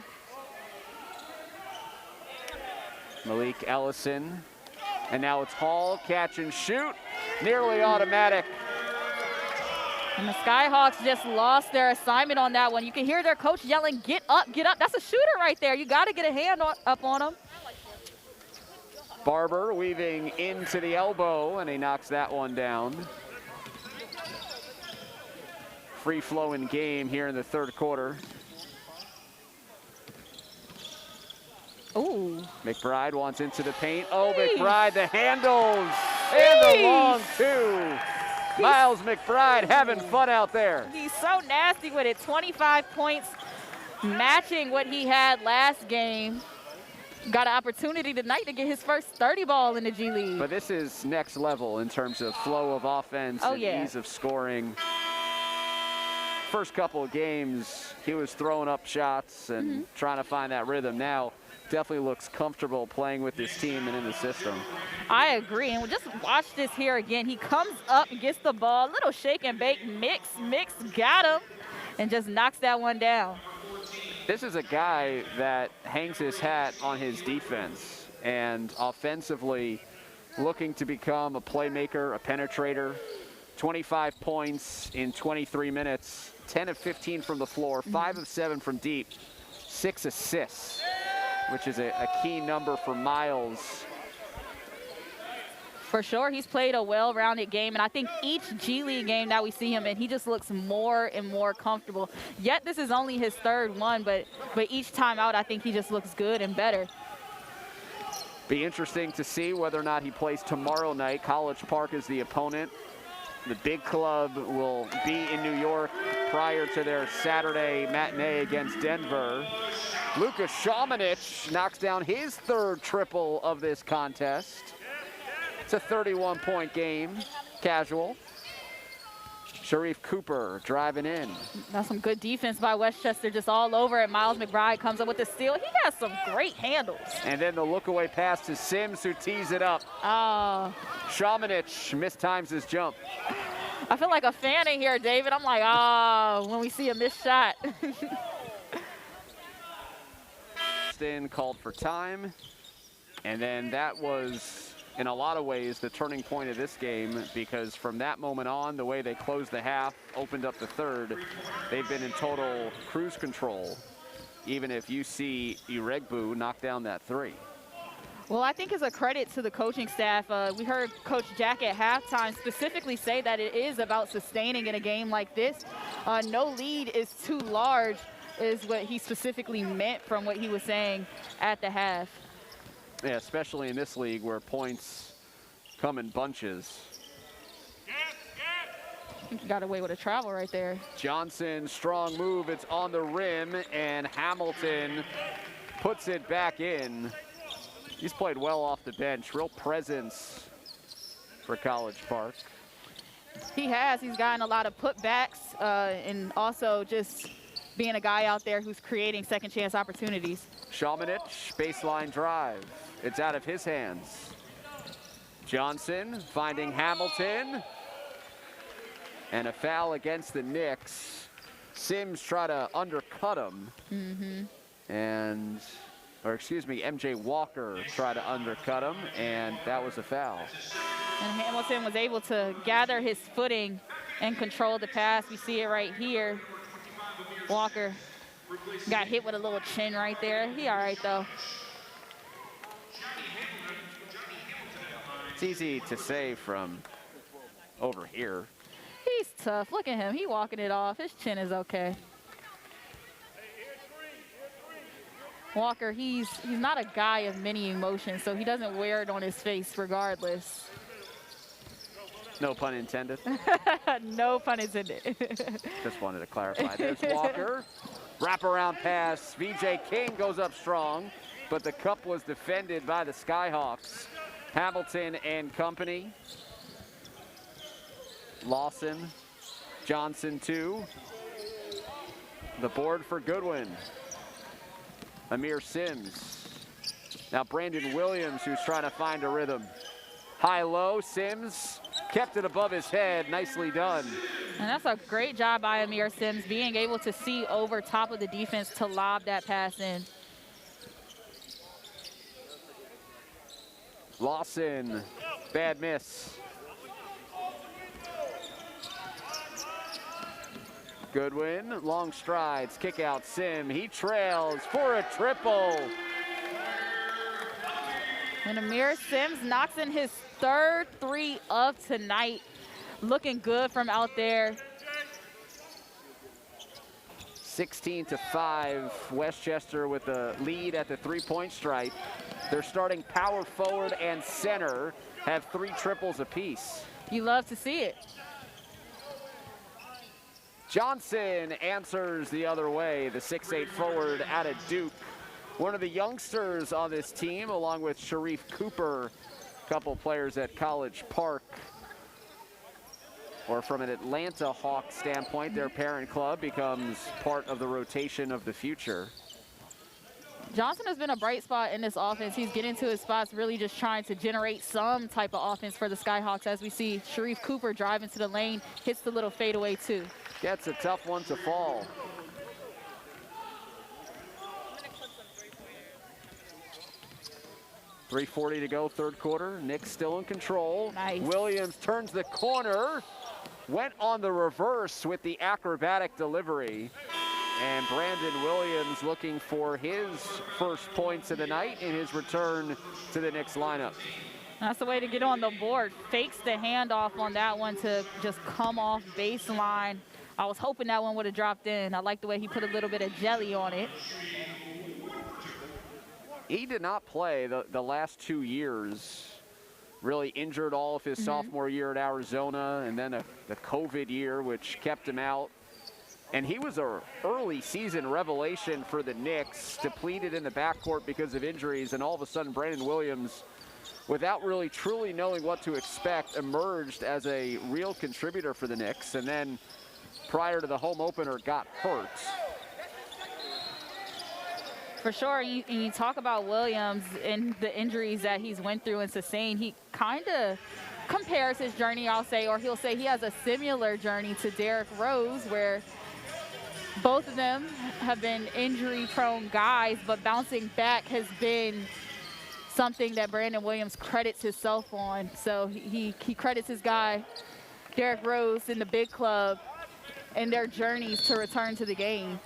Malik Ellison, and now it's Hall, catch and shoot, nearly automatic. And the SkyHawks just lost their assignment on that one. You can hear their coach yelling, get up, get up. That's a shooter right there. You got to get a hand up on him. Barber weaving into the elbow, and he knocks that one down. Free-flowing game here in the third quarter. Ooh. McBride wants into the paint. Oh, McBride, the handles and the long two. Miles McBride having fun out there. He's so nasty with it. 25 points, matching what he had last game. Got an opportunity tonight to get his first 30 ball in the G League. But this is next level in terms of flow of offense and ease of scoring. First couple of games, he was throwing up shots and trying to find that rhythm. Now, definitely looks comfortable playing with this team and in the system. I agree, and just watch this here again. He comes up and gets the ball, little shake and bake, mix, got him, and just knocks that one down. This is a guy that hangs his hat on his defense, and offensively looking to become a playmaker, a penetrator. 25 points in 23 minutes, 10 of 15 from the floor, 5 of 7 from deep, 6 assists, which is a key number for Miles. For sure, he's played a well-rounded game, and I think each G League game that we see him in, he just looks more and more comfortable. Yet this is only his third one, but each time out, I think he just looks good and better. Be interesting to see whether or not he plays tomorrow night. College Park is the opponent. The big club will be in New York prior to their Saturday matinee against Denver. Luka Šamanić knocks down his third triple of this contest. It's a 31-point game, casual. Sharif Cooper driving in. That's some good defense by Westchester, just all over it. Miles McBride comes up with the steal. He has some great handles. And then the look-away pass to Sims, who tees it up. Oh. Šamanić mistimes his jump. I feel like a fan in here, David. I'm like, when we see a missed shot. Called for time, and then that was, in a lot of ways, the turning point of this game, because from that moment on, the way they closed the half, opened up the third, they've been in total cruise control, even if you see Iregbu knock down that three. Well, I think it's a credit to the coaching staff. We heard Coach Jack at halftime specifically say that it is about sustaining in a game like this. No lead is too large is what he specifically meant from what he was saying at the half. Yeah, especially in this league where points come in bunches. I think he got away with a travel right there. Johnson, strong move. It's on the rim, and Hamilton puts it back in. He's played well off the bench. Real presence for College Park. He has. He's gotten a lot of putbacks and also just being a guy out there who's creating second chance opportunities. Šamanić, baseline drive. It's out of his hands. Johnson finding Hamilton. And a foul against the Knicks. Sims try to undercut him. And, or excuse me, MJ Walker try to undercut him, and that was a foul. And Hamilton was able to gather his footing and control the pass. We see it right here. Walker got hit with a little chin right there. He all right, though. It's easy to say from over here. He's tough. Look at him. He walking it off. His chin is okay. Walker, he's not a guy of many emotions, so he doesn't wear it on his face regardless. No pun intended. No pun intended. Just wanted to clarify. There's Walker. Wraparound pass. VJ King goes up strong, but the cup was defended by the SkyHawks. Hamilton and company. Lawson, Johnson 2. The board for Goodwin. Amir Sims. Now Brandon Williams, who's trying to find a rhythm. High-low, Sims kept it above his head. Nicely done. And that's a great job by Amir Sims, being able to see over top of the defense to lob that pass in. Lawson, bad miss. Goodwin, long strides, kick out Sim. He trails for a triple. And Amir Sims knocks in his third 3 of tonight. Looking good from out there. 16-5, Westchester with the lead at the 3-point stripe. Their starting power forward and center have 3 triples apiece. You love to see it. Johnson answers the other way, the 6'8 forward out of Duke. One of the youngsters on this team, along with Sharif Cooper, a couple players at College Park. Or from an Atlanta Hawks standpoint, their parent club becomes part of the rotation of the future. Johnson has been a bright spot in this offense. He's getting to his spots, really just trying to generate some type of offense for the SkyHawks, as we see Sharif Cooper drive into the lane, hits the little fadeaway too. Gets a tough one to fall. .340 to go, third quarter. Knicks still in control. Nice. Williams turns the corner, went on the reverse with the acrobatic delivery. And Brandon Williams looking for his first points of the night in his return to the Knicks lineup. That's the way to get on the board. Fakes the handoff on that one to just come off baseline. I was hoping that one would have dropped in. I like the way he put a little bit of jelly on it. He did not play the last 2 years. Really injured all of his sophomore year at Arizona, and then the COVID year, which kept him out. And he was an early season revelation for the Knicks, depleted in the backcourt because of injuries, and all of a sudden Brandon Williams, without really truly knowing what to expect, emerged as a real contributor for the Knicks, and then prior to the home opener got hurt. For sure, you talk about Williams and the injuries that he's went through and sustained. He kind of compares his journey, I'll say, or he'll say he has a similar journey to Derrick Rose, where both of them have been injury-prone guys, but bouncing back has been something that Brandon Williams credits himself on. So he credits his guy, Derrick Rose, in the big club and their journeys to return to the game.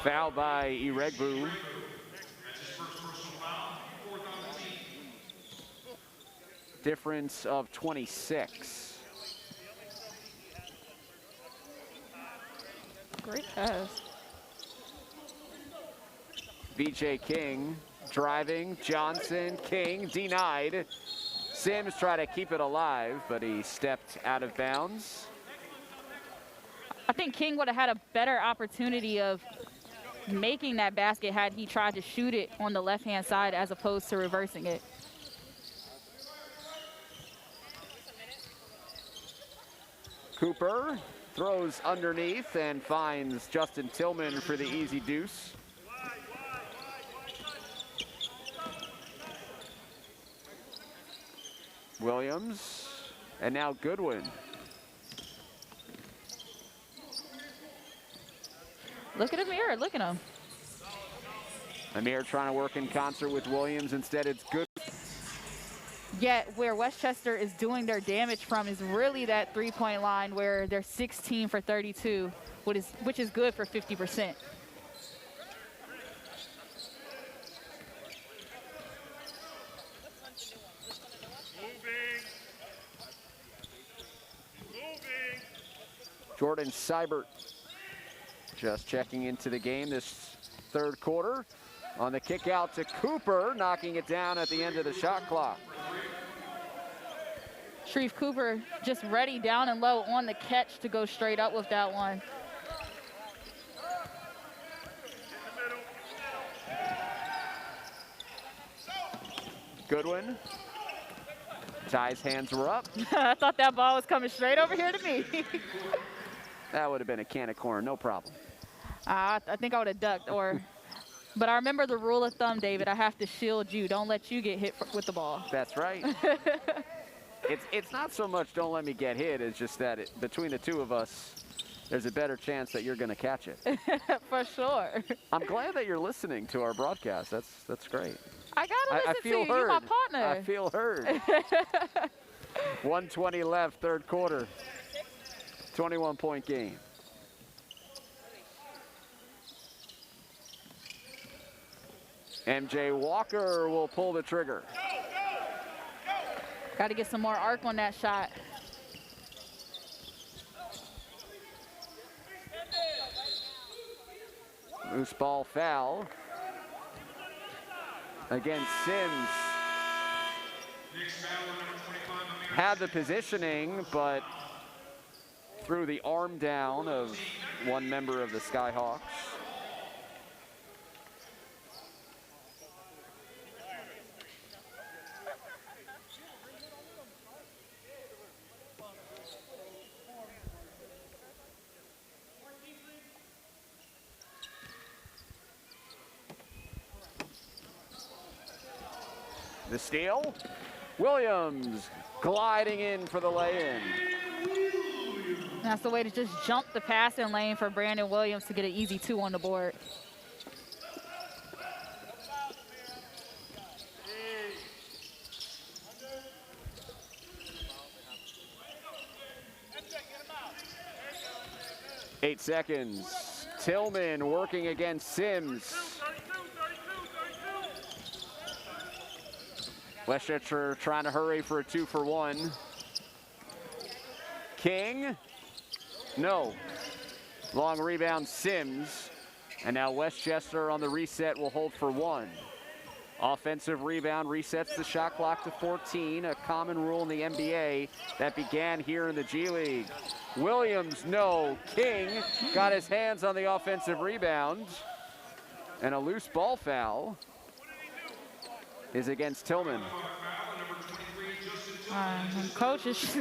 Foul by Iregbu. Difference of 26. Great pass. VJ King driving, Johnson, King denied. Sims tried to keep it alive, but he stepped out of bounds. I think King would have had a better opportunity of making that basket had he tried to shoot it on the left-hand side as opposed to reversing it. Cooper throws underneath and finds Justin Tillman for the easy deuce. Williams, and now Goodwin. Look at Amir, look at him. Amir trying to work in concert with Williams. Instead, it's good. Yet where Westchester is doing their damage from is really that three-point line, where they're 16 for 32, which is good for 50%. Jordan Seibert just checking into the game this third quarter. On the kick out to Cooper, knocking it down at the end of the shot clock. Shreve Cooper just ready down and low on the catch to go straight up with that one. Goodwin. Ty's hands were up. I thought that ball was coming straight over here to me. That would have been a can of corn, no problem. I think I would have ducked, but I remember the rule of thumb, David. I have to shield you. Don't let you get hit with the ball. That's right. It's not so much don't let me get hit. It's just that between the two of us, there's a better chance that you're going to catch it. For sure. I'm glad that you're listening to our broadcast. That's great. I gotta listen to you. Heard. You're my partner. I feel heard. 1:20 left, third quarter. 21-point game. MJ Walker will pull the trigger. Got to get some more arc on that shot. Loose ball foul against Sims. Had the positioning, but threw the arm down of one member of the SkyHawks. The steal. Williams gliding in for the lay-in. That's the way to just jump the passing lane for Brandon Williams to get an easy 2 on the board. Eight seconds. Tillman working against Sims. Westchester trying to hurry for a 2-for-1. King, no. Long rebound, Sims. And now Westchester on the reset will hold for 1. Offensive rebound resets the shot clock to 14, a common rule in the NBA that began here in the G League. Williams, no. King got his hands on the offensive rebound. And a loose ball foul is against Tillman. Coach is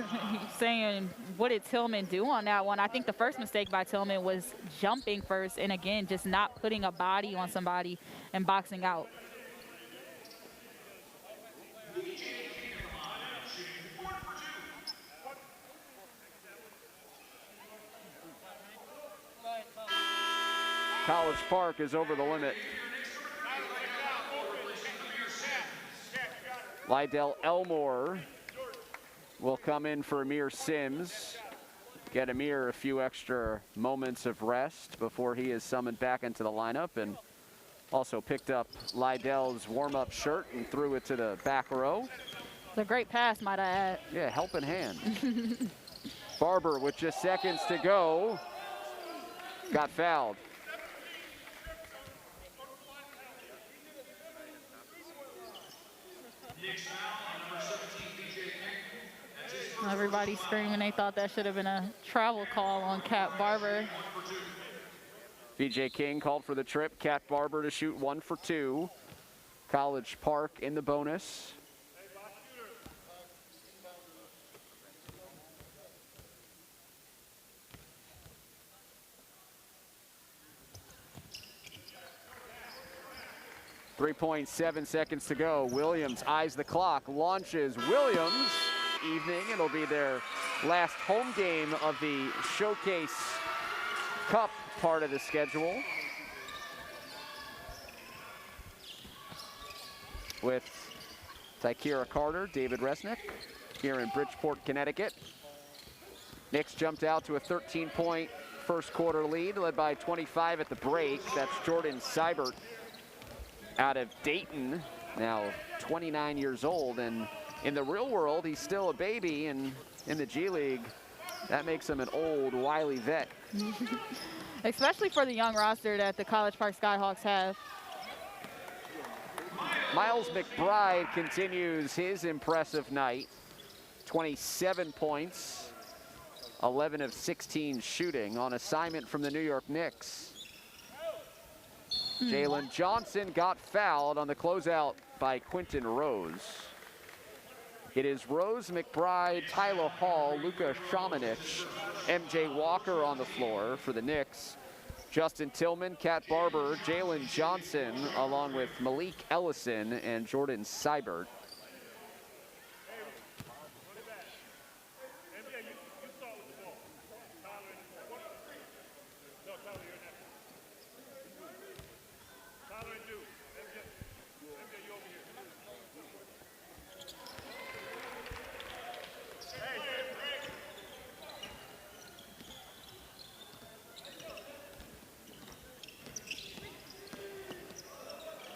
saying, what did Tillman do on that one? I think the first mistake by Tillman was jumping first, and again, just not putting a body on somebody and boxing out. College Park is over the limit. Lydell Elmore will come in for Amir Sims. Get Amir a few extra moments of rest before he is summoned back into the lineup, and also picked up Lydell's warm-up shirt and threw it to the back row. It's a great pass, might I add. Yeah, helping hand. Barber with just seconds to go got fouled. Everybody screaming. They thought that should have been a travel call on Cat Barber. VJ King called for the trip. Cat Barber to shoot 1 for 2. College Park in the bonus. .7 seconds to go. Williams eyes the clock, launches. Williams, evening. It'll be their last home game of the Showcase Cup part of the schedule. With Tykira Carter, David Resnick here in Bridgeport, Connecticut. Knicks jumped out to a 13-point first quarter lead, led by 25 at the break. That's Jordan Seibert out of Dayton, now 29 years old, and in the real world, he's still a baby, and in the G League, that makes him an old, wily vet. Especially for the young roster that the College Park SkyHawks have. Miles McBride continues his impressive night. 27 points, 11 of 16 shooting on assignment from the New York Knicks. Jalen Johnson got fouled on the closeout by Quentin Rose. It is Rose, McBride, Tyler Hall, Luka Šamanić, MJ Walker on the floor for the Knicks. Justin Tillman, Kat Barber, Jalen Johnson, along with Malik Ellison and Jordan Seibert.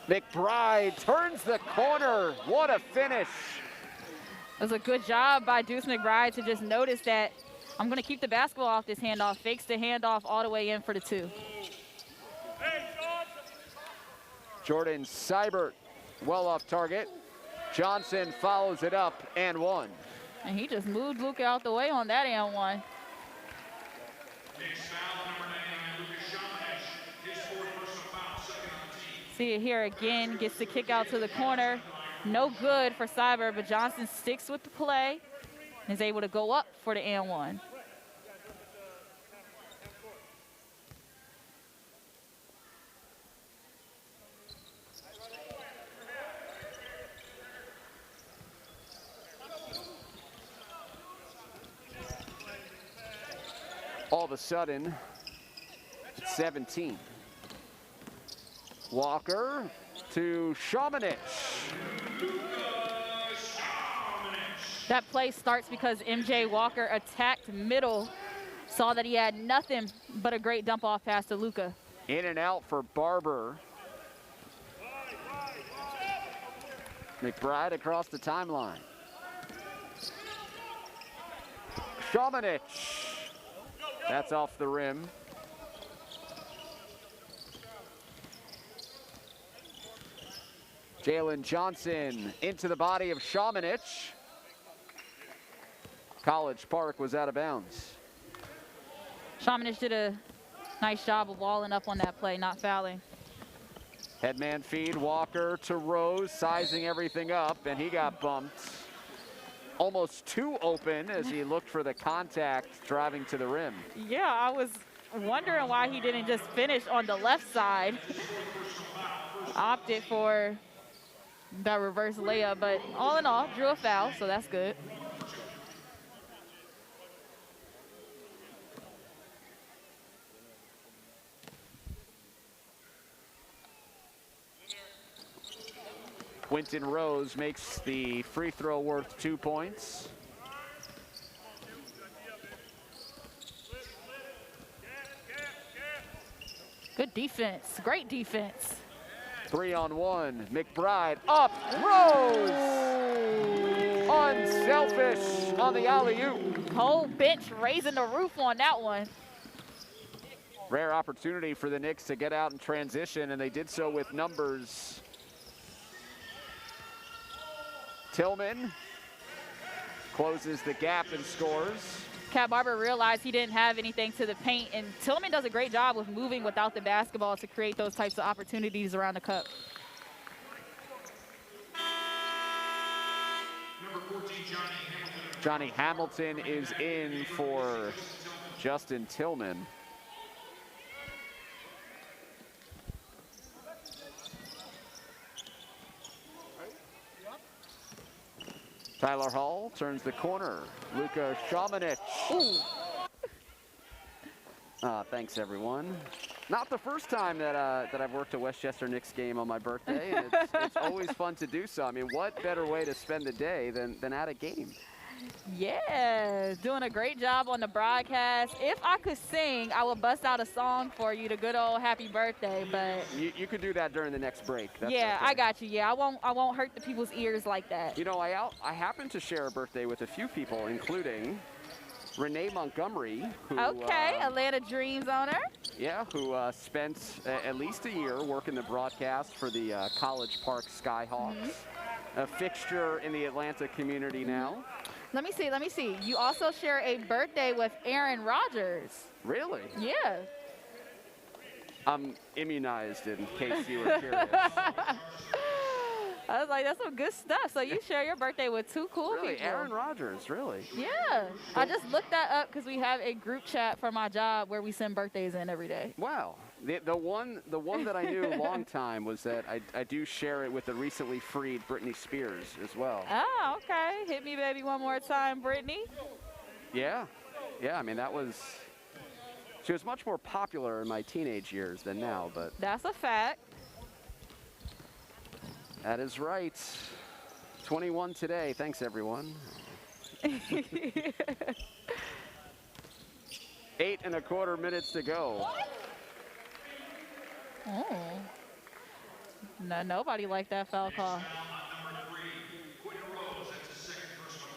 McBride turns the corner. What a finish. It was a good job by Deuce McBride to just notice that I'm going to keep the basketball off this handoff. Fakes the handoff all the way in for the 2. Jordan Seibert well off target. Johnson follows it up and 1. And he just moved Luka out the way on that and 1. See it here again, gets the kick out to the corner. No good for Seibert, but Johnson sticks with the play and is able to go up for the and 1. All of a sudden, 17. Walker to Šamanić. That play starts because MJ Walker attacked middle, saw that he had nothing but a great dump off pass to Luka. In and out for Barber. McBride across the timeline. Šamanić. That's off the rim. Jalen Johnson into the body of Šamanić. College Park was out of bounds. Šamanić did a nice job of walling up on that play, not fouling. Headman feed, Walker to Rose, sizing everything up, and he got bumped. Almost too open as he looked for the contact driving to the rim. Yeah, I was wondering why he didn't just finish on the left side. Opted for that reverse layup, but all in all, drew a foul, so that's good. Quentin Rose makes the free throw worth 2 points. Good defense, great defense. 3-on-1, McBride up, Rose! Unselfish on the alley-oop. Whole bench raising the roof on that one. Rare opportunity for the Knicks to get out in transition, and they did so with numbers. Tillman closes the gap and scores. Kat Barber realized he didn't have anything to the paint, and Tillman does a great job with moving without the basketball to create those types of opportunities around the cup. Number 14, Johnny Hamilton is in for Justin Tillman. Tyler Hall turns the corner. Luka Šamanić. Thanks, everyone. Not the first time that I've worked a Westchester Knicks game on my birthday, and it's always fun to do so. I mean, what better way to spend the day than at a game? Yeah, doing a great job on the broadcast. If I could sing, I would bust out a song for you, the good old happy birthday, but you could do that during the next break. That's yeah, okay. I got you. Yeah, I won't hurt the people's ears like that. You know, I happen to share a birthday with a few people, including Renee Montgomery, who Atlanta Dreams owner. Yeah, who spent at least a year working the broadcast for the College Park SkyHawks, a fixture in the Atlanta community now. Let me see. You also share a birthday with Aaron Rodgers. Really? Yeah. I'm immunized in case you were curious. I was like, that's some good stuff. So you share your birthday with two cool Really? people. Aaron Rodgers, really? Yeah. I just looked that up because we have a group chat for my job where we send birthdays in every day. Wow. The one that I knew a long time was that I do share it with the recently freed Britney Spears as well. Oh, okay. Hit me, baby, one more time, Brittany. Yeah. Yeah, I mean, she was much more popular in my teenage years than now, but That's a fact. that is right. 21 today. Thanks, everyone. 8.25 minutes to go. Oh. No, nobody liked that foul call.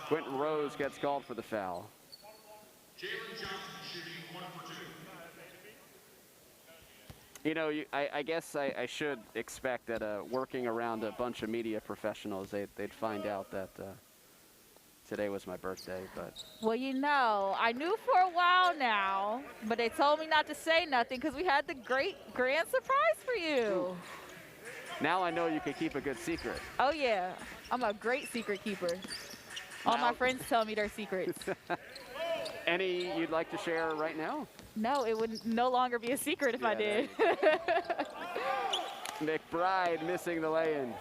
Quentin Rose gets called for the foul. You know, I guess I should expect that working around a bunch of media professionals, they'd find out that today was my birthday, but. Well, you know, I knew for a while now, but they told me not to say nothing because we had the great grand surprise for you. Ooh. Now I know you can keep a good secret. Oh, yeah. I'm a great secret keeper. All my friends tell me their secrets. Any you'd like to share right now? No, it would no longer be a secret if I did. McBride missing the lay-in.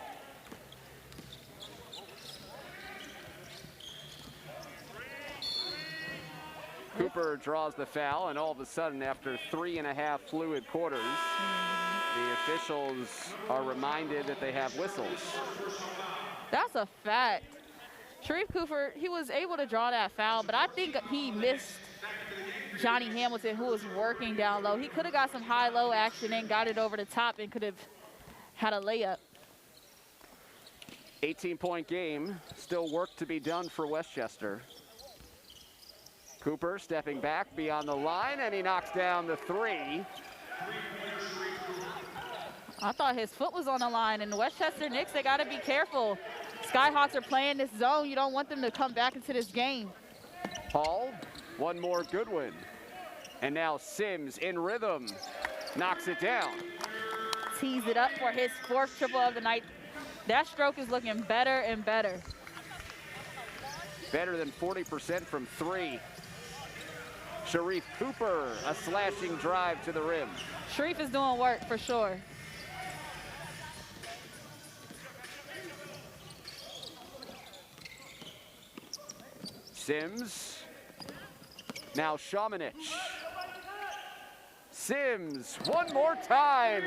Cooper draws the foul, and all of a sudden, after 3.5 fluid quarters, the officials are reminded that they have whistles. That's a fact. Sharif Cooper, he was able to draw that foul, but I think he missed Johnny Hamilton, who was working down low. He could have got some high-low action and got it over the top and could have had a layup. 18-point game. Still work to be done for Westchester. Cooper stepping back beyond the line, and he knocks down the three. I thought his foot was on the line, and the Westchester Knicks, they got to be careful. SkyHawks are playing this zone. You don't want them to come back into this game. Hall, one more good one. And now Sims in rhythm, knocks it down. Tees it up for his 4th triple of the night. That stroke is looking better and better. Better than 40% from 3. Sharif Cooper, a slashing drive to the rim. Sharif is doing work for sure. Sims, now Shamanich. Sims, one more time.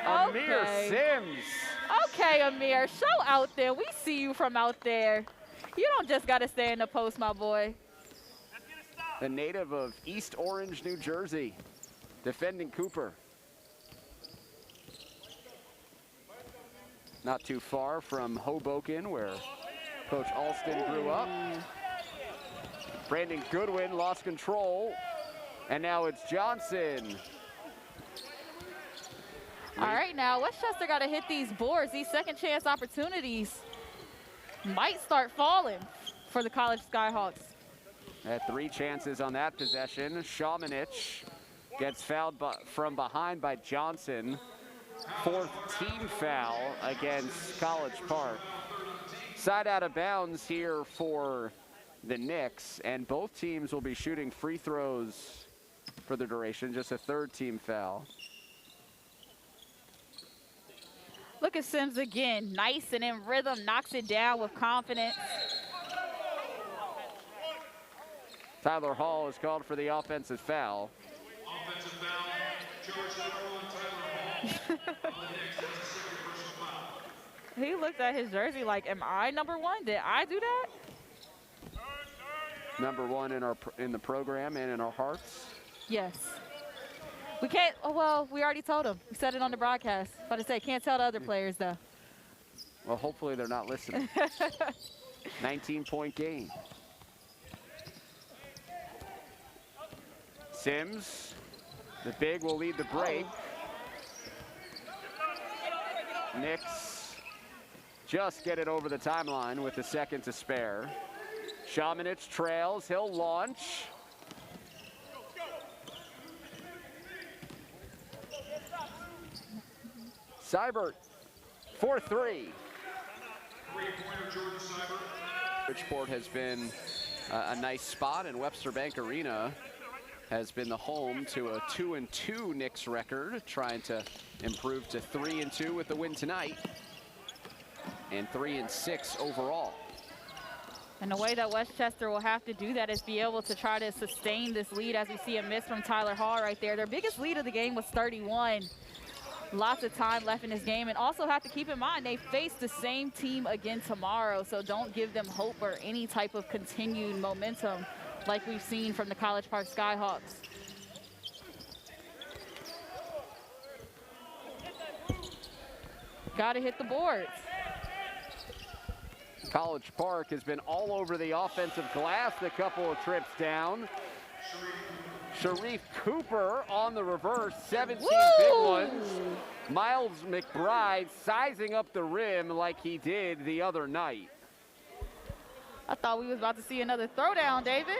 Amir Sims. Okay, Amir, show out there. We see you from out there. You don't just got to stay in the post, my boy. The native of East Orange, New Jersey, defending Cooper. Not too far from Hoboken, where Coach Alston grew up. Brandon Goodwin lost control, and now it's Johnson. All right, now Westchester got to hit these boards. These second chance opportunities might start falling for the College SkyHawks. Had 3 chances on that possession. Shamanich gets fouled from behind by Johnson. 4th team foul against College Park. Side out of bounds here for the Knicks, and both teams will be shooting free throws for the duration, just a 3rd team foul. Look at Sims again, nice and in rhythm, knocks it down with confidence. Tyler Hall is called for the offensive foul. Offensive foul, charged number 1, Tyler Hall. He looked at his jersey like, am I number 1? Did I do that? Number 1 in the program and in our hearts. Yes. We can't, oh, well, we already told him. We said it on the broadcast. But I say, can't tell the other players, though. Well, hopefully they're not listening. 19-point game. Sims, the big, will lead the break. Knicks just get it over the timeline with a second to spare. Shamanich trails, he'll launch. Seibert, 4-3. Three-pointer, Jordan Seibert. Bridgeport has been a nice spot, and Webster Bank Arena has been the home to a 2-2 Knicks record, trying to improve to 3-2 with the win tonight, and 3-6 overall. And the way that Westchester will have to do that is be able to try to sustain this lead, as we see a miss from Tyler Hall right there. Their biggest lead of the game was 31. Lots of time left in this game, and also have to keep in mind they face the same team again tomorrow, so don't give them hope or any type of continued momentum like we've seen from the College Park SkyHawks. Gotta hit the boards. College Park has been all over the offensive glass a couple of trips down. Sharif Cooper on the reverse, 17 big ones. Miles McBride sizing up the rim like he did the other night. I thought we was about to see another throwdown, David.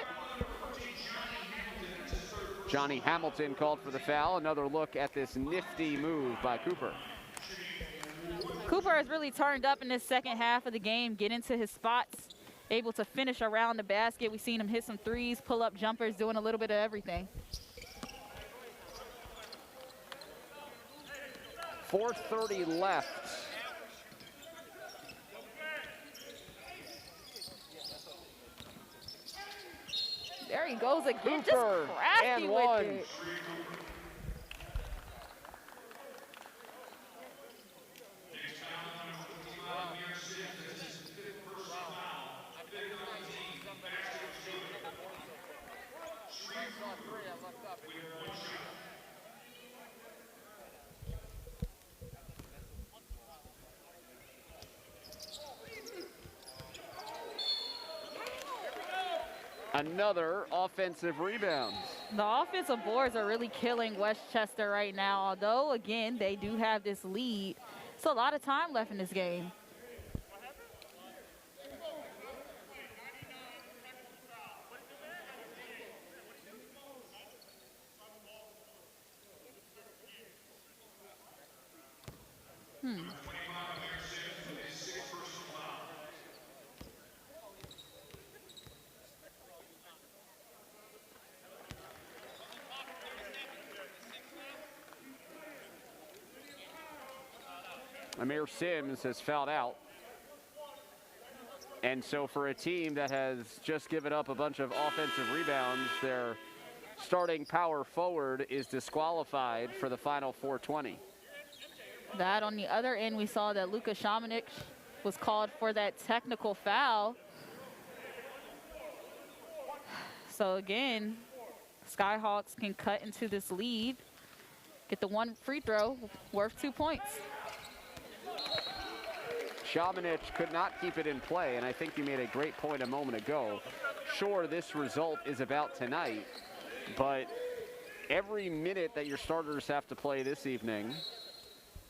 Johnny Hamilton called for the foul. Another look at this nifty move by Cooper. Cooper has really turned up in this second half of the game, get into his spots, able to finish around the basket. We've seen him hit some threes, pull up jumpers, doing a little bit of everything. 4:30 left. There he goes again, Cooper, just crafty and with one. it. Another offensive rebound. The offensive boards are really killing Westchester right now, although, again, they do have this lead. It's a lot of time left in this game. Amir Sims has fouled out. And so for a team that has just given up a bunch of offensive rebounds, their starting power forward is disqualified for the final 420. That on the other end, we saw that Luka Shamanich was called for that technical foul. So again, SkyHawks can cut into this lead, get the one free throw worth 2 points. Shamanich could not keep it in play, and I think you made a great point a moment ago. Sure, this result is about tonight, but every minute that your starters have to play this evening,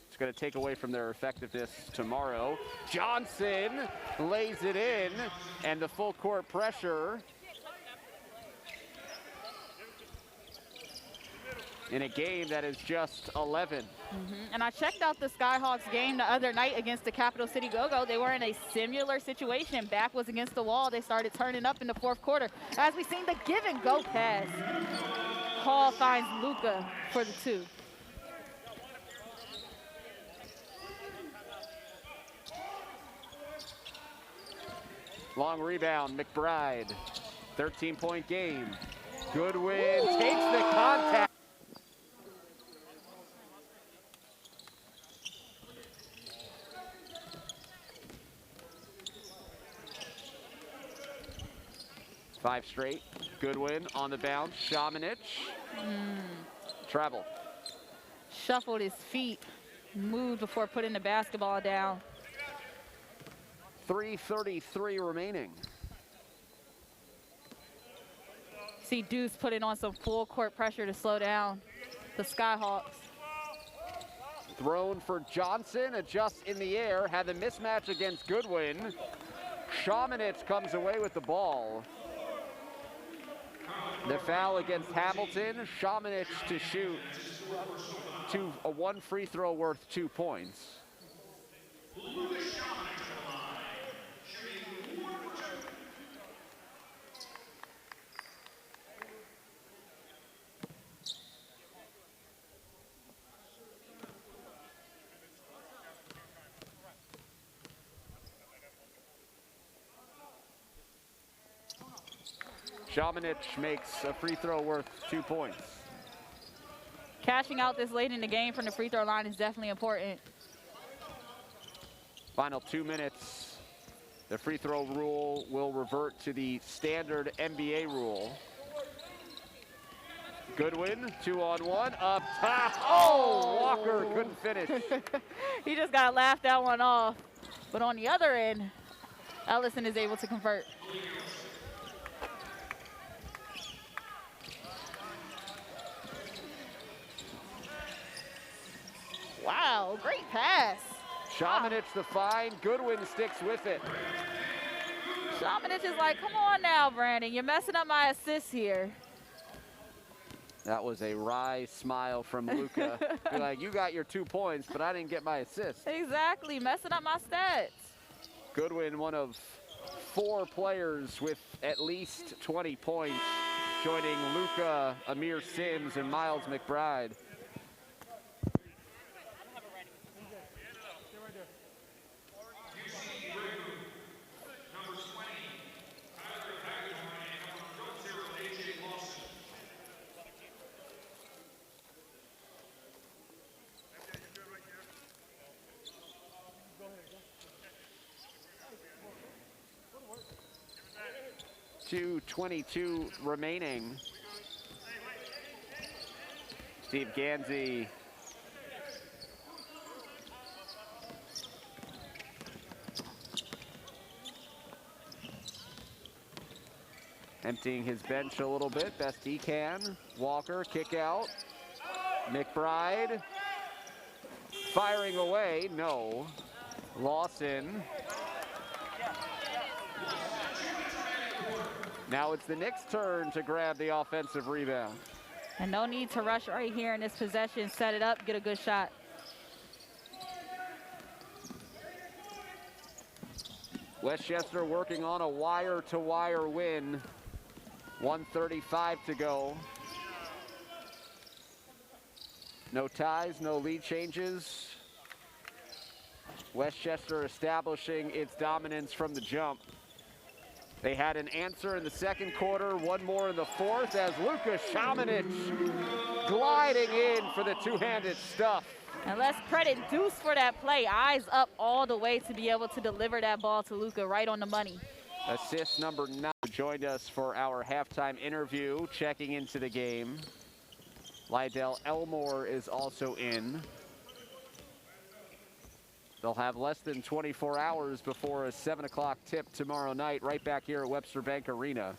it's going to take away from their effectiveness tomorrow. Johnson lays it in, and the full court pressure in a game that is just 11. And I checked out the SkyHawks game the other night against the Capital City Go-Go. They were in a similar situation. Back was against the wall. They started turning up in the fourth quarter. As we've seen the give and go pass, Hall finds Luka for the two. Long rebound, McBride. 13-point game. Goodwin takes the contact. Five straight. Goodwin on the bounce. Shamanich. Travel. Shuffled his feet, moved before putting the basketball down. 3:33 remaining. See Deuce putting on some full court pressure to slow down the SkyHawks. Thrown for Johnson, adjusts in the air, had the mismatch against Goodwin. Shamanich comes away with the ball. The foul against Hamilton. Shamanich to shoot a one free throw worth 2 points. Shamanich makes a free throw worth 2 points. Cashing out this late in the game from the free throw line is definitely important. Final 2 minutes. The free throw rule will revert to the standard NBA rule. Goodwin, 2-on-1, up top. Oh, Walker couldn't finish. He just got laughed that one off. But on the other end, Ellison is able to convert. Wow, great pass. Shamanich the find. Goodwin sticks with it. Shamanich is like, come on now, Brandon. You're messing up my assists here. That was a wry smile from Luka. Be like, you got your 2 points, but I didn't get my assist. Exactly, messing up my stats. Goodwin, one of 4 players with at least 20 points, joining Luka, Amir Sims, and Miles McBride. .22 remaining. Steve Gansey emptying his bench a little bit, best he can. Walker, kick out. McBride firing away, no. Lawson. Now it's the Knicks' turn to grab the offensive rebound. And no need to rush right here in this possession. Set it up, get a good shot. Westchester working on a wire-to-wire win. 1:35 to go. No ties, no lead changes. Westchester establishing its dominance from the jump. They had an answer in the second quarter, one more in the fourth, as Luka Shamanich gliding in for the two-handed stuff. And let's credit Deuce for that play. Eyes up all the way to be able to deliver that ball to Luka right on the money. Assist number 9 joined us for our halftime interview, checking into the game. Lydell Elmore is also in. They'll have less than 24 hours before a 7 o'clock tip tomorrow night, right back here at Webster Bank Arena.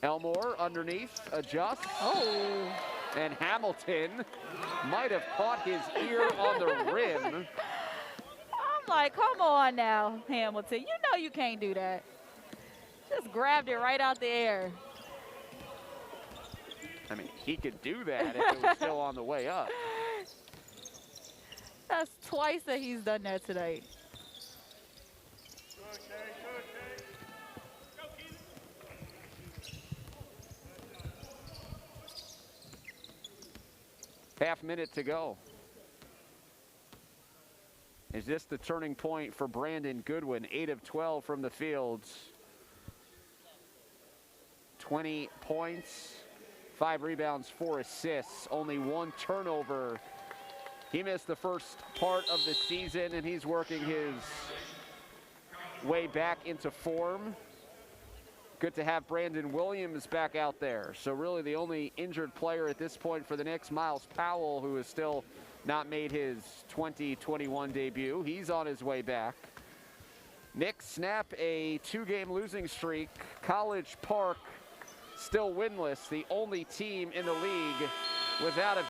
Elmore underneath, adjusts. Oh. And Hamilton might have caught his ear on the rim. I'm like, come on now, Hamilton. You know you can't do that. Just grabbed it right out the air. I mean, he could do that if it was still on the way up. That's twice that he's done that tonight. Half minute to go. Is this the turning point for Brandon Goodwin? 8 of 12 from the field. 20 points, 5 rebounds, 4 assists, only 1 turnover. He missed the first part of the season, and he's working his way back into form. Good to have Brandon Williams back out there. So really the only injured player at this point for the Knicks, Miles Powell, who has still not made his 2021 debut. He's on his way back. Knicks snap a 2-game losing streak. College Park still winless, the only team in the league without a